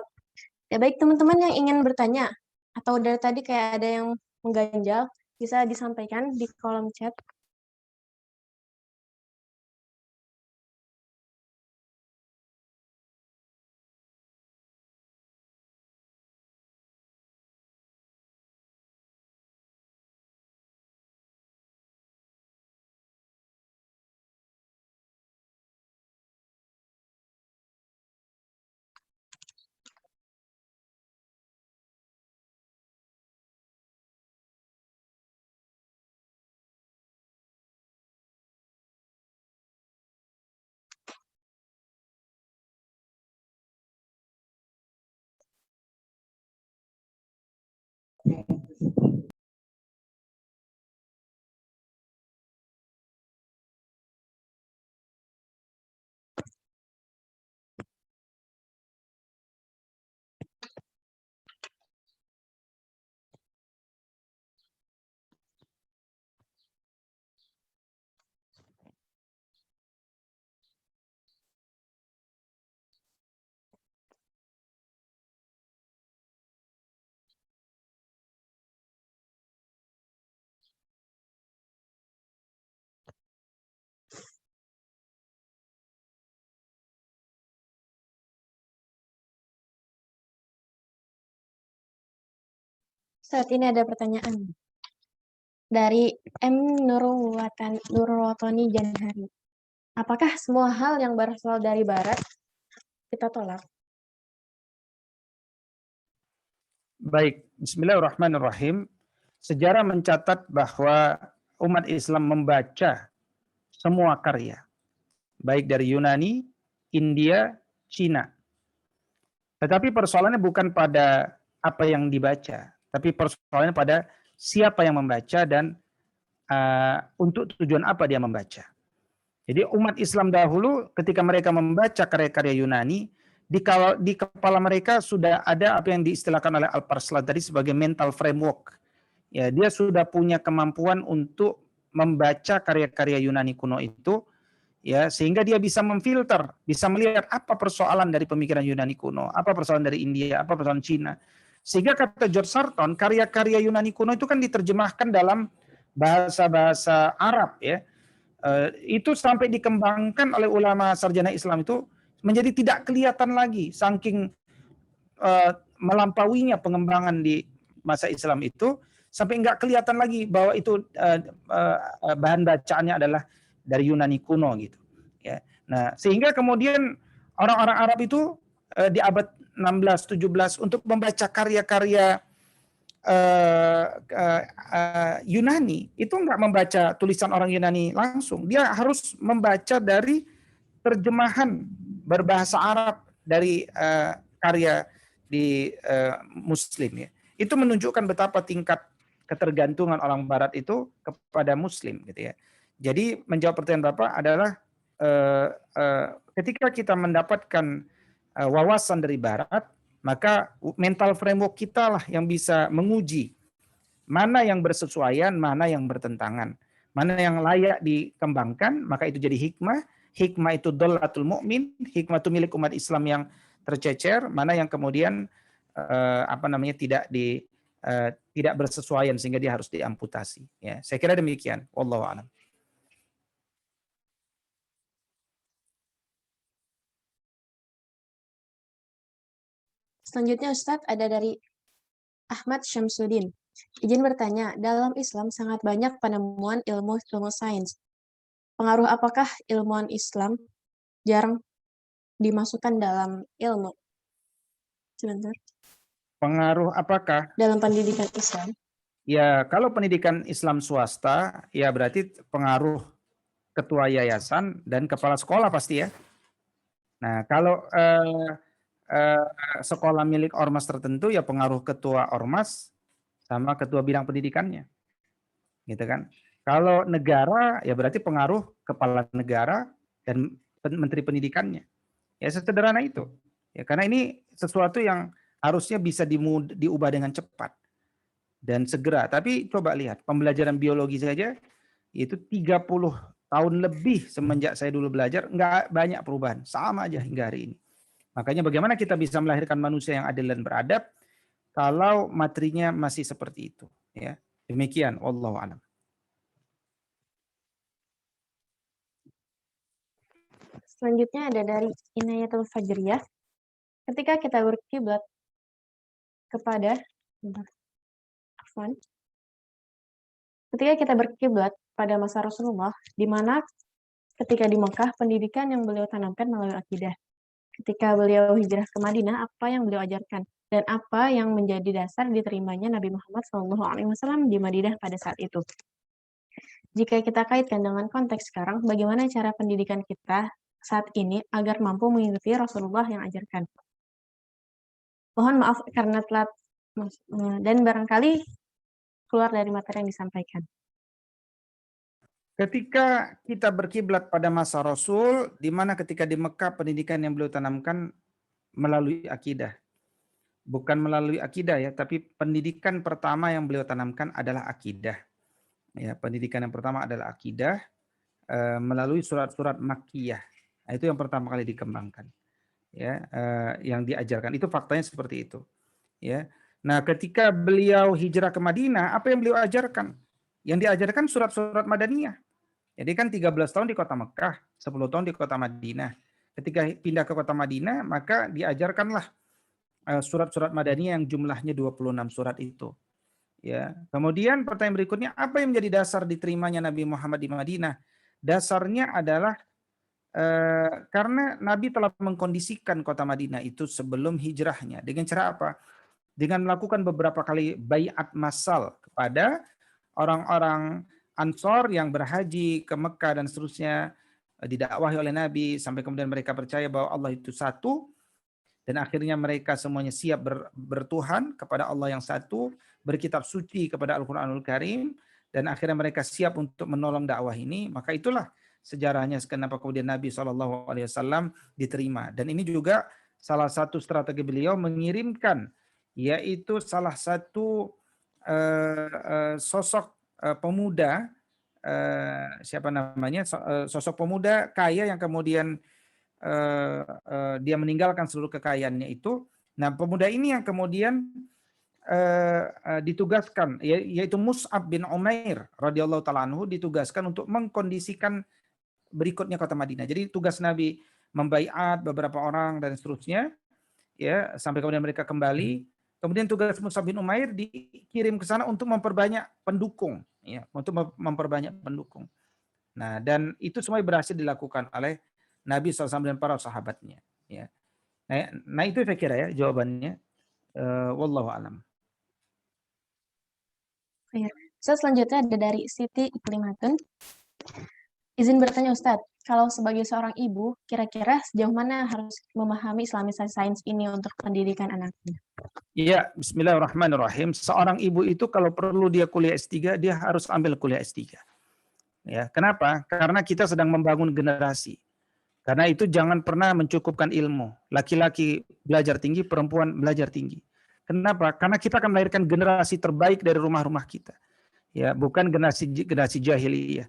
Ya, baik teman-teman yang ingin bertanya atau dari tadi kayak ada yang mengganjal, bisa disampaikan di kolom chat. Saat ini ada pertanyaan dari M. Nurwatani Janhari. Apakah semua hal yang berasal dari Barat kita tolak? Baik, Bismillahirrahmanirrahim. Sejarah mencatat bahwa umat Islam membaca semua karya, baik dari Yunani, India, Cina. Tetapi persoalannya bukan pada apa yang dibaca, tapi persoalannya pada siapa yang membaca dan untuk tujuan apa dia membaca. Jadi umat Islam dahulu ketika mereka membaca karya-karya Yunani, di kepala mereka sudah ada apa yang diistilahkan oleh Al-Parslan tadi sebagai mental framework. Ya, dia sudah punya kemampuan untuk membaca karya-karya Yunani kuno itu, ya, sehingga dia bisa memfilter, bisa melihat apa persoalan dari pemikiran Yunani kuno, apa persoalan dari India, apa persoalan Cina. Sehingga kata George Sarton, karya-karya Yunani kuno itu kan diterjemahkan dalam bahasa-bahasa Arab, ya. Itu sampai dikembangkan oleh ulama sarjana Islam itu menjadi tidak kelihatan lagi, saking melampauinya pengembangan di masa Islam itu, sampai nggak kelihatan lagi bahwa itu bahan bacaannya adalah dari Yunani kuno gitu. Ya. Nah, sehingga kemudian orang-orang Arab itu di abad 16-17 untuk membaca karya-karya Yunani itu nggak membaca tulisan orang Yunani langsung, dia harus membaca dari terjemahan berbahasa Arab dari karya di Muslim, ya. Itu menunjukkan betapa tingkat ketergantungan orang Barat itu kepada Muslim, gitu ya. Jadi menjawab pertanyaan Bapak adalah ketika kita mendapatkan wawasan dari Barat, maka mental framework kita lah yang bisa menguji mana yang bersesuaian, mana yang bertentangan, mana yang layak dikembangkan, maka itu jadi hikmah. Hikmah itu dholatul mu'min, hikmah itu milik umat Islam yang tercecer, mana yang kemudian tidak bersesuaian sehingga dia harus diamputasi. Ya, saya kira demikian. Wallahu a'lam. Selanjutnya Ustadz ada dari Ahmad Syamsuddin. Izin bertanya, dalam Islam sangat banyak penemuan ilmu sains. Pengaruh apakah ilmuwan Islam jarang dimasukkan dalam ilmu? Sebentar. Pengaruh apakah? Dalam pendidikan Islam. Ya, kalau pendidikan Islam swasta, ya berarti pengaruh ketua yayasan dan kepala sekolah pasti ya. Nah, kalau sekolah milik ormas tertentu, ya pengaruh ketua ormas sama ketua bidang pendidikannya. Gitu kan. Kalau negara, ya berarti pengaruh kepala negara dan menteri pendidikannya. Ya sederhana itu. Ya, karena ini sesuatu yang harusnya bisa diubah dengan cepat dan segera. Tapi coba lihat, pembelajaran biologi saja itu 30 tahun lebih semenjak saya dulu belajar, nggak banyak perubahan. Sama aja hingga hari ini. Makanya bagaimana kita bisa melahirkan manusia yang adil dan beradab kalau materinya masih seperti itu. Ya, demikian. Wallahu a'lam. Selanjutnya ada dari Inayatul Fajriyah. Ketika kita berkiblat kepada pada masa Rasulullah, di mana ketika di Mekah pendidikan yang beliau tanamkan melalui akidah. Ketika beliau hijrah ke Madinah, apa yang beliau ajarkan dan apa yang menjadi dasar diterimanya Nabi Muhammad SAW di Madinah pada saat itu. Jika kita kaitkan dengan konteks sekarang, bagaimana cara pendidikan kita saat ini agar mampu mengikuti Rasulullah yang ajarkan? Mohon maaf karena telat dan barangkali keluar dari materi yang disampaikan. Ketika kita berkiblat pada masa Rasul, di mana ketika di Mekah pendidikan yang beliau tanamkan melalui akidah. Bukan melalui akidah ya, tapi pendidikan pertama yang beliau tanamkan adalah akidah. Ya, pendidikan yang pertama adalah akidah melalui surat-surat Makkiyah. Nah, itu yang pertama kali dikembangkan. Ya, yang diajarkan itu faktanya seperti itu. Ya. Nah, ketika beliau hijrah ke Madinah, apa yang beliau ajarkan? Yang diajarkan surat-surat Madaniyah. Jadi kan 13 tahun di kota Mekah, 10 tahun di kota Madinah. Ketika pindah ke kota Madinah, maka diajarkanlah surat-surat Madaniyah yang jumlahnya 26 surat itu. Ya. Kemudian pertanyaan berikutnya, apa yang menjadi dasar diterimanya Nabi Muhammad di Madinah? Dasarnya adalah karena Nabi telah mengkondisikan kota Madinah itu sebelum hijrahnya. Dengan cara apa? Dengan melakukan beberapa kali baiat massal kepada orang-orang Ansor yang berhaji ke Mekah dan seterusnya, didakwahi oleh Nabi sampai kemudian mereka percaya bahwa Allah itu satu dan akhirnya mereka semuanya siap bertuhan kepada Allah yang satu berkitab suci kepada Al-Qur'anul Karim, dan akhirnya mereka siap untuk menolong dakwah ini, maka itulah sejarahnya kenapa kemudian Nabi SAW diterima. Dan ini juga salah satu strategi beliau mengirimkan, yaitu salah satu sosok pemuda, siapa namanya, sosok pemuda kaya yang kemudian dia meninggalkan seluruh kekayaannya itu. Nah, pemuda ini yang kemudian ditugaskan, yaitu Mus'ab bin Umair radhiyallahu taala anhu, ditugaskan untuk mengkondisikan berikutnya kota Madinah. Jadi tugas Nabi membaiat beberapa orang dan seterusnya, ya, sampai kemudian mereka kembali. Kemudian tugas Mus'ab bin Umair dikirim ke sana untuk memperbanyak pendukung, ya, untuk memperbanyak pendukung. Nah, dan itu semua berhasil dilakukan oleh Nabi SAW dan para sahabatnya. Ya. Nah, itu saya kira ya jawabannya. Wallahu alam. Ustaz, selanjutnya ada dari Siti Iklimatun. Izin bertanya Ustadz, kalau sebagai seorang ibu, kira-kira sejauh mana harus memahami Islamisasi sains ini untuk pendidikan anaknya? Iya, bismillahirrahmanirrahim. Seorang ibu itu kalau perlu dia kuliah S3, dia harus ambil kuliah S3. Ya, kenapa? Karena kita sedang membangun generasi. Karena itu jangan pernah mencukupkan ilmu. Laki-laki belajar tinggi, perempuan belajar tinggi. Kenapa? Karena kita akan melahirkan generasi terbaik dari rumah-rumah kita. Ya, bukan generasi jahiliyah.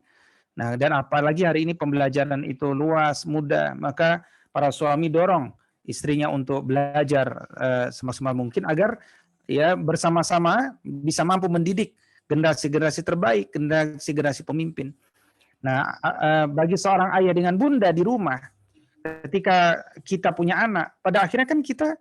Nah, dan apalagi hari ini pembelajaran itu luas, mudah, maka para suami dorong istrinya untuk belajar semaksimal mungkin agar ya bersama-sama bisa mampu mendidik generasi-generasi terbaik, generasi-generasi pemimpin. Nah, bagi seorang ayah dengan bunda di rumah, ketika kita punya anak, pada akhirnya kan kita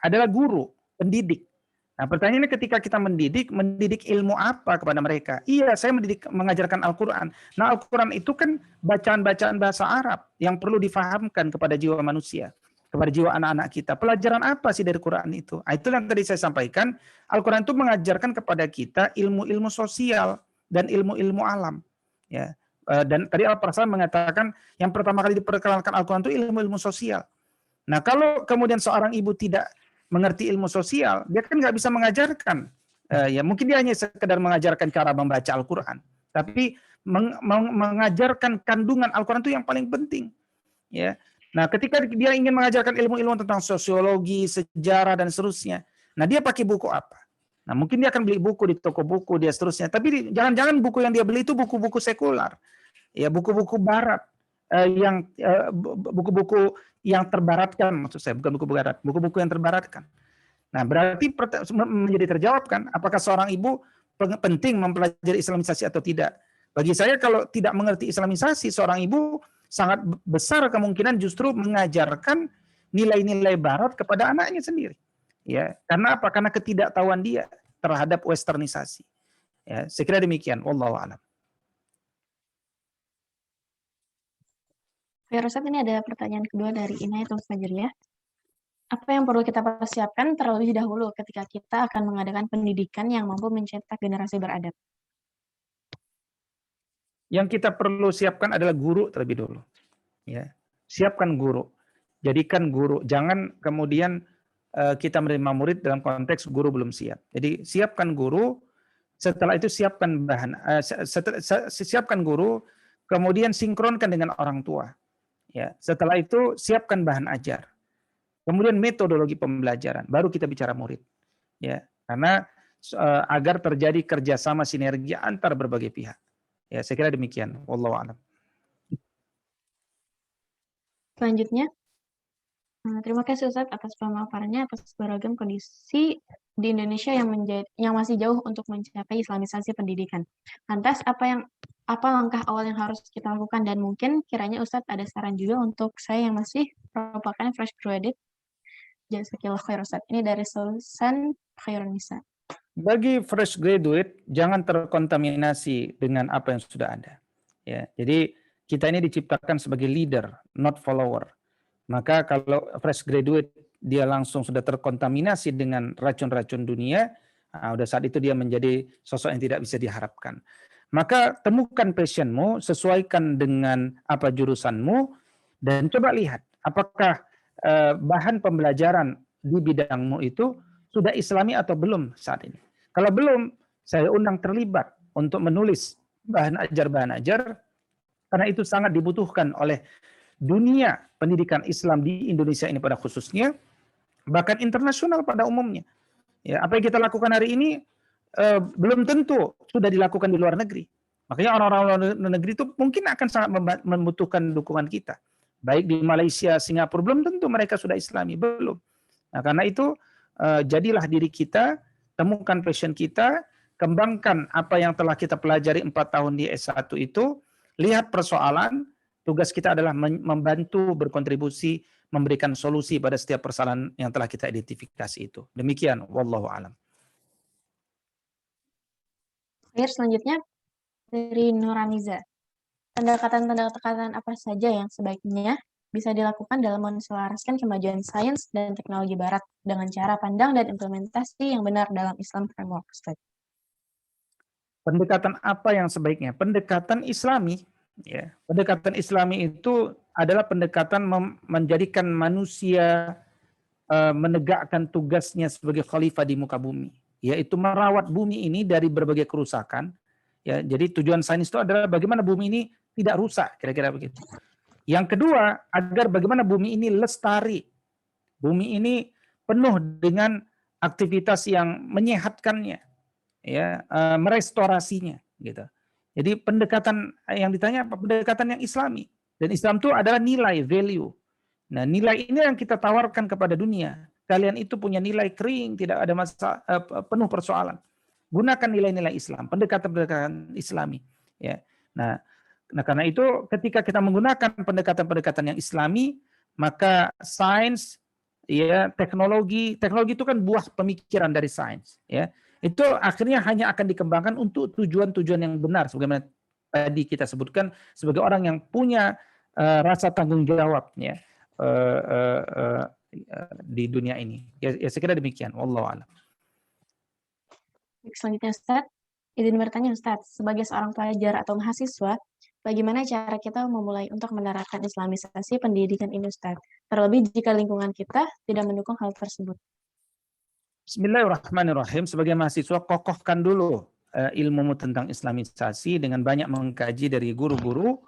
adalah guru, pendidik. Nah, pertanyaannya ketika kita mendidik ilmu apa kepada mereka? Iya, saya mengajarkan Al-Quran. Nah, Al-Quran itu kan bacaan-bacaan bahasa Arab yang perlu difahamkan kepada jiwa manusia, kepada jiwa anak-anak kita. Pelajaran apa sih dari Quran itu? Nah, itulah yang tadi saya sampaikan. Al-Quran itu mengajarkan kepada kita ilmu-ilmu sosial dan ilmu-ilmu alam. Ya. Dan tadi Al-Farsan mengatakan yang pertama kali diperkenalkan Al-Quran itu ilmu-ilmu sosial. Nah, kalau kemudian seorang ibu tidak mengerti ilmu sosial, dia kan nggak bisa mengajarkan. Ya mungkin dia hanya sekedar mengajarkan cara membaca Al-Quran, tapi mengajarkan kandungan Al-Quran itu yang paling penting. Ya. Nah, ketika dia ingin mengajarkan ilmu-ilmu tentang sosiologi, sejarah dan seterusnya, nah dia pakai buku apa? Nah, mungkin dia akan beli buku di toko buku dia seterusnya, tapi jangan-jangan buku yang dia beli itu buku-buku sekular, ya buku-buku Barat. Buku-buku yang terbaratkan, maksud saya bukan buku barat, buku-buku yang terbaratkan. Nah, berarti menjadi terjawab kan, apakah seorang ibu penting mempelajari Islamisasi atau tidak? Bagi saya kalau tidak mengerti Islamisasi, seorang ibu sangat besar kemungkinan justru mengajarkan nilai-nilai Barat kepada anaknya sendiri. Ya, karena apa? Karena ketidaktahuan dia terhadap westernisasi. Ya, saya kira demikian. Wallahu a'lam. Ya, Ustaz, ini ada pertanyaan kedua dari Inayatul Fajr ya. Apa yang perlu kita persiapkan terlebih dahulu ketika kita akan mengadakan pendidikan yang mampu mencetak generasi beradab? Yang kita perlu siapkan adalah guru terlebih dulu. Ya, siapkan guru. Jadikan guru. Jangan kemudian kita menerima murid dalam konteks guru belum siap. Jadi siapkan guru. Setelah itu siapkan bahan. Siapkan guru. Kemudian sinkronkan dengan orang tua. Ya, setelah itu siapkan bahan ajar. Kemudian metodologi pembelajaran, baru kita bicara murid. Ya, karena agar terjadi kerjasama sinergi antar berbagai pihak. Ya, saya kira demikian. Wallahu a'lam. Selanjutnya, terima kasih Ustaz atas pemaparannya atas beragam kondisi di Indonesia yang masih jauh untuk mencapai Islamisasi pendidikan. Lantas apa langkah awal yang harus kita lakukan, dan mungkin kiranya Ustadz ada saran juga untuk saya yang masih merupakan fresh graduate. Jazakillah khair Ustadz. Ini dari Sulsan Khairunisa. Bagi fresh graduate, jangan terkontaminasi dengan apa yang sudah ada. Ya, jadi kita ini diciptakan sebagai leader, not follower. Maka kalau fresh graduate dia langsung sudah terkontaminasi dengan racun-racun dunia, udah saat itu dia menjadi sosok yang tidak bisa diharapkan. Maka temukan passionmu, sesuaikan dengan apa jurusanmu, dan coba lihat apakah bahan pembelajaran di bidangmu itu sudah Islami atau belum saat ini. Kalau belum, saya undang terlibat untuk menulis bahan ajar, karena itu sangat dibutuhkan oleh dunia pendidikan Islam di Indonesia ini pada khususnya, bahkan internasional pada umumnya. Ya, apa yang kita lakukan hari ini belum tentu sudah dilakukan di luar negeri. Makanya orang-orang luar negeri itu mungkin akan sangat membutuhkan dukungan kita. Baik di Malaysia, Singapura, belum tentu mereka sudah Islami, belum. Nah, karena itu jadilah diri kita, temukan passion kita, kembangkan apa yang telah kita pelajari 4 tahun di S1 itu, lihat persoalan, tugas kita adalah membantu, berkontribusi, memberikan solusi pada setiap persoalan yang telah kita identifikasi itu. Demikian, wallahu a'lam. Selanjutnya dari Nuraniza. Pendekatan-pendekatan apa saja yang sebaiknya bisa dilakukan dalam menselaraskan kemajuan sains dan teknologi barat dengan cara pandang dan implementasi yang benar dalam Islam framework, Ustaz? Pendekatan apa yang sebaiknya? Pendekatan Islami. Ya. Pendekatan Islami itu adalah pendekatan menjadikan manusia menegakkan tugasnya sebagai khalifah di muka bumi, yaitu merawat bumi ini dari berbagai kerusakan. Ya, jadi tujuan sains itu adalah bagaimana bumi ini tidak rusak, kira-kira begitu. Yang kedua, agar bagaimana bumi ini lestari. Bumi ini penuh dengan aktivitas yang menyehatkannya, ya, merestorasinya, gitu. Jadi pendekatan yang ditanya apa? Pendekatan yang Islami. Dan Islam itu adalah nilai, value. Nah, nilai ini yang kita tawarkan kepada dunia. Kalian itu punya nilai kering, tidak ada masalah, penuh persoalan. Gunakan nilai-nilai Islam, pendekatan-pendekatan Islami. Ya. Nah, karena itu ketika kita menggunakan pendekatan-pendekatan yang Islami, maka sains, ya, teknologi itu kan buah pemikiran dari sains. Ya. Itu akhirnya hanya akan dikembangkan untuk tujuan-tujuan yang benar, sebagaimana tadi kita sebutkan, sebagai orang yang punya rasa tanggung jawab, ya, di dunia ini. Ya, saya kira demikian. Wallahu a'lam. Selanjutnya Ustaz, izin bertanya Ustaz, sebagai seorang pelajar atau mahasiswa, bagaimana cara kita memulai untuk menerapkan islamisasi pendidikan ini Ustaz? Terlebih jika lingkungan kita tidak mendukung hal tersebut. Bismillahirrahmanirrahim. Sebagai mahasiswa, kokohkan dulu ilmumu tentang islamisasi dengan banyak mengkaji dari guru-guru,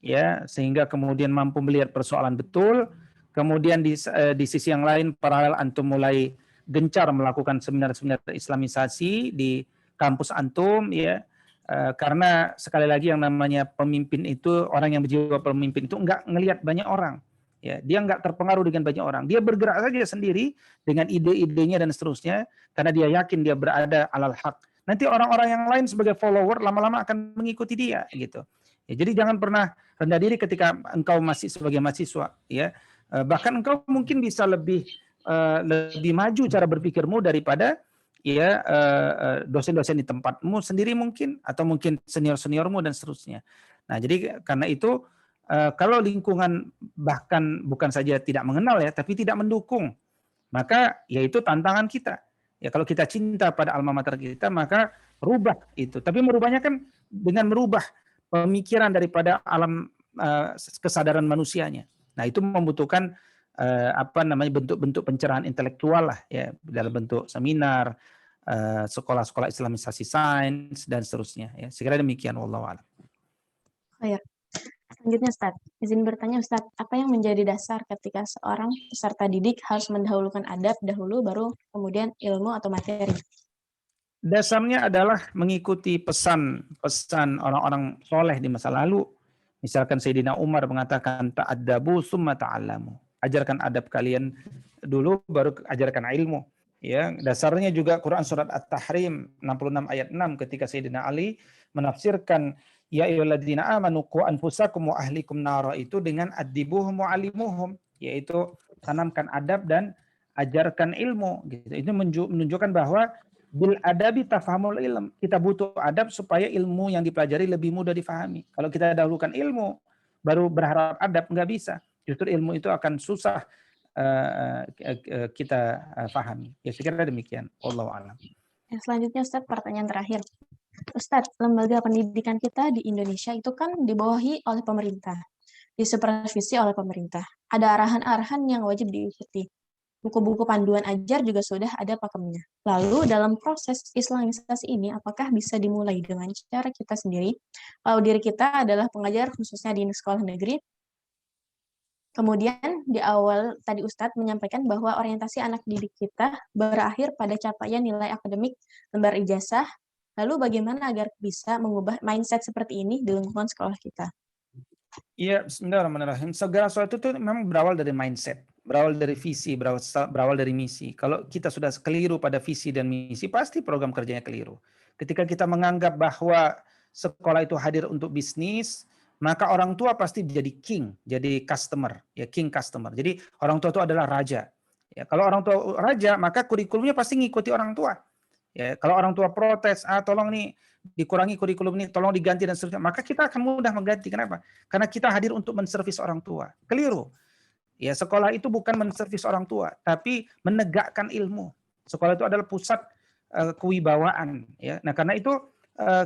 ya, sehingga kemudian mampu melihat persoalan betul. Kemudian di sisi yang lain, paralel antum mulai gencar melakukan seminar-seminar islamisasi di kampus antum, ya, karena sekali lagi yang namanya pemimpin itu, orang yang berjiwa pemimpin itu enggak ngelihat banyak orang, ya, dia enggak terpengaruh dengan banyak orang, dia bergerak saja sendiri dengan ide-idenya dan seterusnya, karena dia yakin dia berada alal haq. Nanti orang-orang yang lain sebagai follower lama-lama akan mengikuti dia, gitu. Ya, jadi jangan pernah rendah diri ketika engkau masih sebagai mahasiswa, ya, bahkan engkau mungkin bisa lebih maju cara berpikirmu daripada, ya, dosen-dosen di tempatmu sendiri mungkin, atau mungkin senior-seniormu dan seterusnya. Nah, jadi karena itu kalau lingkungan bahkan bukan saja tidak mengenal, ya, tapi tidak mendukung, maka yaitu tantangan kita. Ya, kalau kita cinta pada alma mater kita, maka rubah itu. Tapi merubahnya kan dengan merubah pemikiran daripada alam kesadaran manusianya. Nah, itu membutuhkan bentuk-bentuk pencerahan intelektual lah, ya, dalam bentuk seminar, sekolah-sekolah islamisasi sains dan seterusnya, ya. Sekira demikian, wallahu a'lam. Ya. Selanjutnya Ustaz, izin bertanya Ustaz, apa yang menjadi dasar ketika seorang peserta didik harus mendahulukan adab dahulu baru kemudian ilmu atau materi? Dasarnya adalah mengikuti pesan-pesan orang-orang soleh di masa lalu. Misalkan Sayyidina Umar mengatakan ta'addabu summa ta'allamu. Ajarkan adab kalian dulu baru ajarkan ilmu. Ya, dasarnya juga Quran surat At-Tahrim 66 ayat 6 ketika Sayyidina Ali menafsirkan ya ayyuhalladzina amanu qu anfusakum wa ahlikum nara itu dengan adibuhum wa alimuhum, yaitu tanamkan adab dan ajarkan ilmu, gitu. Itu menunjukkan bahwa bil adabi tafhamul ilm. Kita butuh adab supaya ilmu yang dipelajari lebih mudah difahami. Kalau kita dahulukan ilmu baru berharap adab, nggak bisa. Justru ilmu itu akan susah kita pahami. Ya, saya kira demikian. Wallahu a'lam. Yang selanjutnya Ustaz, pertanyaan terakhir. Ustaz, lembaga pendidikan kita di Indonesia itu kan dibawahi oleh pemerintah, disupervisi oleh pemerintah. Ada arahan-arahan yang wajib diikuti. buku-buku panduan ajar juga sudah ada pakemnya. Lalu dalam proses islamisasi ini, apakah bisa dimulai dengan cara kita sendiri? Kalau diri kita adalah pengajar khususnya di sekolah negeri, kemudian di awal tadi Ustadz menyampaikan bahwa orientasi anak didik kita berakhir pada capaian nilai akademik lembar ijazah. Lalu bagaimana agar bisa mengubah mindset seperti ini di lingkungan sekolah kita? Iya, bismillahirrahmanirrahim. Segala sesuatu itu memang berawal dari mindset, berawal dari visi, berawal dari misi. Kalau kita sudah keliru pada visi dan misi, pasti program kerjanya keliru. Ketika kita menganggap bahwa sekolah itu hadir untuk bisnis, maka orang tua pasti jadi king, jadi customer, ya king customer. Jadi orang tua itu adalah raja. Ya, kalau orang tua raja, maka kurikulumnya pasti ngikuti orang tua. Ya, kalau orang tua protes, tolong nih dikurangi kurikulum ini, tolong diganti dan seterusnya, maka kita akan mudah mengganti. Kenapa? Karena kita hadir untuk menservis orang tua. Keliru. Ya, sekolah itu bukan menservis orang tua, tapi menegakkan ilmu. Sekolah itu adalah pusat kewibawaan. Ya. Nah, karena itu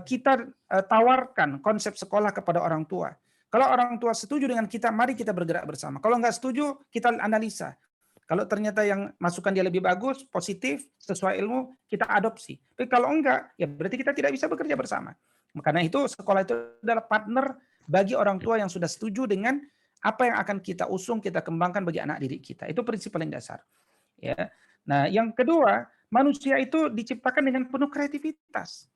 kita tawarkan konsep sekolah kepada orang tua. Kalau orang tua setuju dengan kita, mari kita bergerak bersama. Kalau nggak setuju, kita analisa. Kalau ternyata yang masukan dia lebih bagus, positif, sesuai ilmu, kita adopsi. Tapi kalau enggak, ya berarti kita tidak bisa bekerja bersama. Karena itu sekolah itu adalah partner bagi orang tua yang sudah setuju dengan apa yang akan kita usung, kita kembangkan bagi anak didik kita. Itu prinsip paling dasar. Ya. Nah, yang kedua, manusia itu diciptakan dengan penuh kreativitas.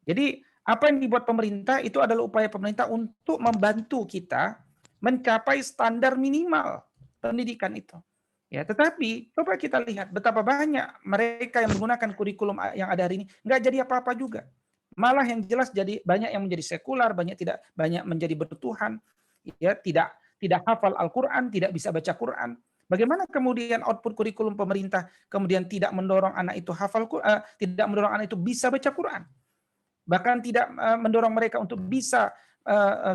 Jadi apa yang dibuat pemerintah itu adalah upaya pemerintah untuk membantu kita mencapai standar minimal pendidikan itu. Ya, tetapi coba kita lihat betapa banyak mereka yang menggunakan kurikulum yang ada hari ini nggak jadi apa-apa juga. Malah yang jelas jadi banyak yang menjadi sekular, banyak menjadi bertuhan, ya tidak hafal Al-Qur'an, tidak bisa baca Quran. Bagaimana kemudian output kurikulum pemerintah kemudian tidak mendorong anak itu hafal Quran, tidak mendorong anak itu bisa baca Quran. Bahkan tidak mendorong mereka untuk bisa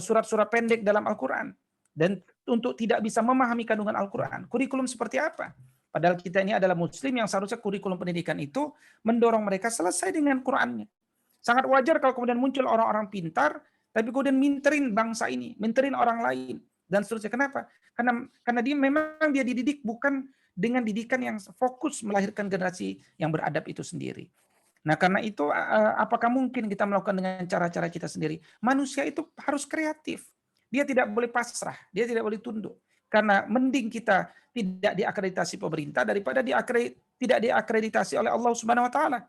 surat-surat pendek dalam Al-Qur'an. Dan untuk tidak bisa memahami kandungan Al-Quran. Kurikulum seperti apa? Padahal kita ini adalah muslim yang seharusnya kurikulum pendidikan itu mendorong mereka selesai dengan Qurannya. Sangat wajar kalau kemudian muncul orang-orang pintar, tapi kemudian minterin bangsa ini, minterin orang lain, dan seterusnya. Kenapa? Karena dia dididik bukan dengan didikan yang fokus melahirkan generasi yang beradab itu sendiri. Nah, karena itu apakah mungkin kita melakukan dengan cara-cara kita sendiri? Manusia itu harus kreatif. Dia tidak boleh pasrah, dia tidak boleh tunduk. Karena mending kita tidak diakreditasi pemerintah daripada tidak diakreditasi oleh Allah Subhanahu wa taala.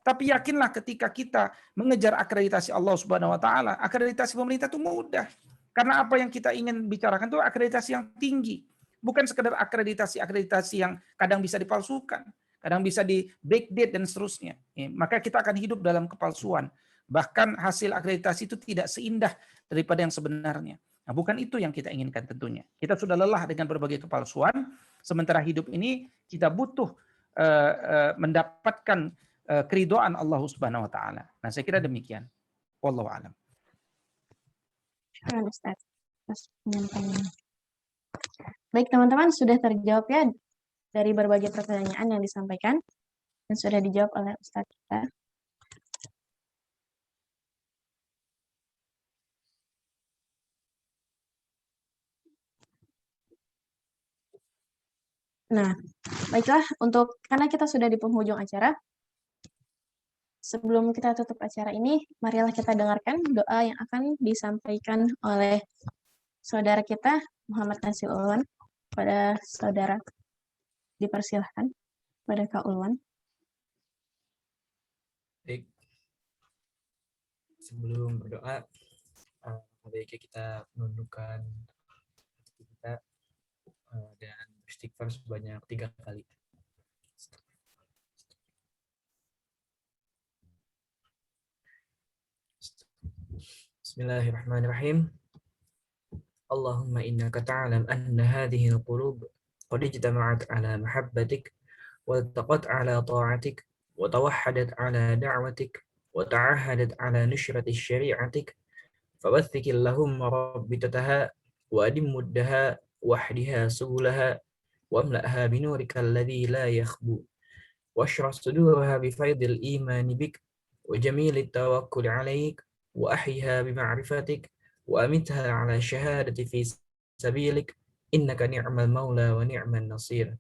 Tapi yakinlah ketika kita mengejar akreditasi Allah Subhanahu wa taala, akreditasi pemerintah itu mudah. Karena apa yang kita ingin bicarakan itu akreditasi yang tinggi, bukan sekedar akreditasi yang kadang bisa dipalsukan, kadang bisa di backdate dan seterusnya. Maka kita akan hidup dalam kepalsuan. Bahkan hasil akreditasi itu tidak seindah daripada yang sebenarnya. Nah, bukan itu yang kita inginkan tentunya. Kita sudah lelah dengan berbagai kepalsuan, sementara hidup ini kita butuh mendapatkan keridhaan Allah Subhanahu wa taala. Nah, saya kira demikian. Wallahu a'lam. Baik, teman-teman, sudah terjawab ya dari berbagai pertanyaan yang disampaikan dan sudah dijawab oleh Ustadz kita. Nah, baiklah, karena kita sudah di penghujung acara, sebelum kita tutup acara ini, marilah kita dengarkan doa yang akan disampaikan oleh saudara kita, Muhammad Nasil Ulwan, pada saudara. Dipersilahkan pada Kak Ulwan. Baik. Sebelum berdoa, baiknya kita menundukkan hati kita dan istighfar sebanyak 3 kali. Bismillahirrahmanirrahim. Allahumma innaka ta'lam anna hadhihi al-qulub qad ijtama'at ala mahabbatik wa taqat ala ta'atik wa tawahhadat ala da'watik wa ta'ahadat ala nushrati syari'atik fawaththik Allahumma rabbitataha wa adim muddaha wahdiha subulaha واملأها بنورك الذي لا يخبو واشرح صدورها بفيض الإيمان بك وجميل التوكل عليك وأحيها بمعرفتك وأمتها على شهادة في سبيلك إنك نعم المولى ونعم النصير.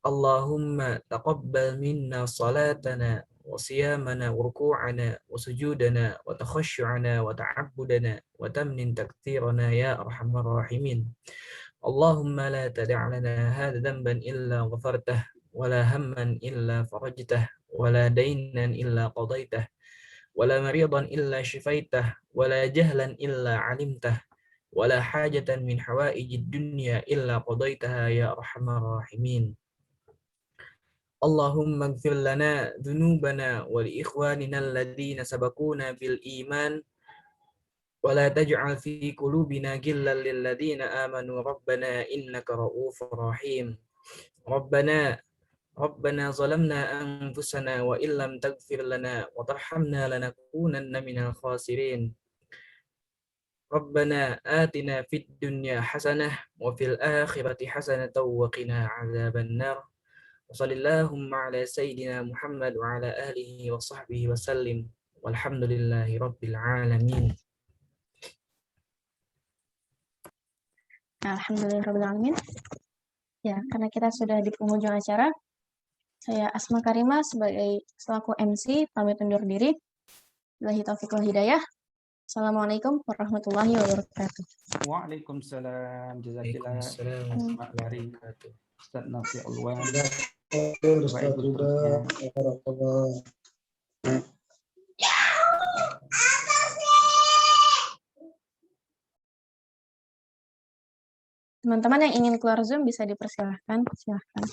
Allahumma taqabbal minna salatana wa siyamana wa ruku'ana wa sujudana wa takhashu'ana wa ta'abbudana wa tamnin takthirana ya arhamar rahimin. Allahumma la tada' lana hadha dhanban illa ghafartah wa la hamman illa farajtah wa la daynan illa qadaitah wa la maridan illa shifaitah wa la jahlan illa 'alimtah wa la hajatan min hawaijid dunya illa qadaitaha ya arhamar rahimin. Allahumma ighfir lana dhunubana wa li ikhwanina alladhina sabaquna bil iman wa la taj'al fi qulubina ghillan lil ladzina amanu rabbana innaka ra'ufur rahim. Rabbana zalamna anfusana wa illam taghfir lana wa tarhamna lanakunanna minal khasirin. Rabbana atina fid dunya hasanah wa fil akhirati hasanatan wa qina 'adzaban nar. Wassallallahu ala sayyidina Muhammad wa ala alihi wa sahbihi wa sallim. Walhamdulillahi rabbil alamin. Alhamdulillahirrahmanirrahim. Ya, karena kita sudah di penghujung acara, saya Asma Karimah sebagai selaku MC pamit undur diri. Billahi taufiq wal hidayah. Assalamualaikum warahmatullahi wabarakatuh. Waalaikumsalam. Jazakillah. Waalaikumsalam. Dari Ustaz Nafi'ul Wan. Teman-teman yang ingin keluar Zoom bisa dipersilahkan. Silahkan.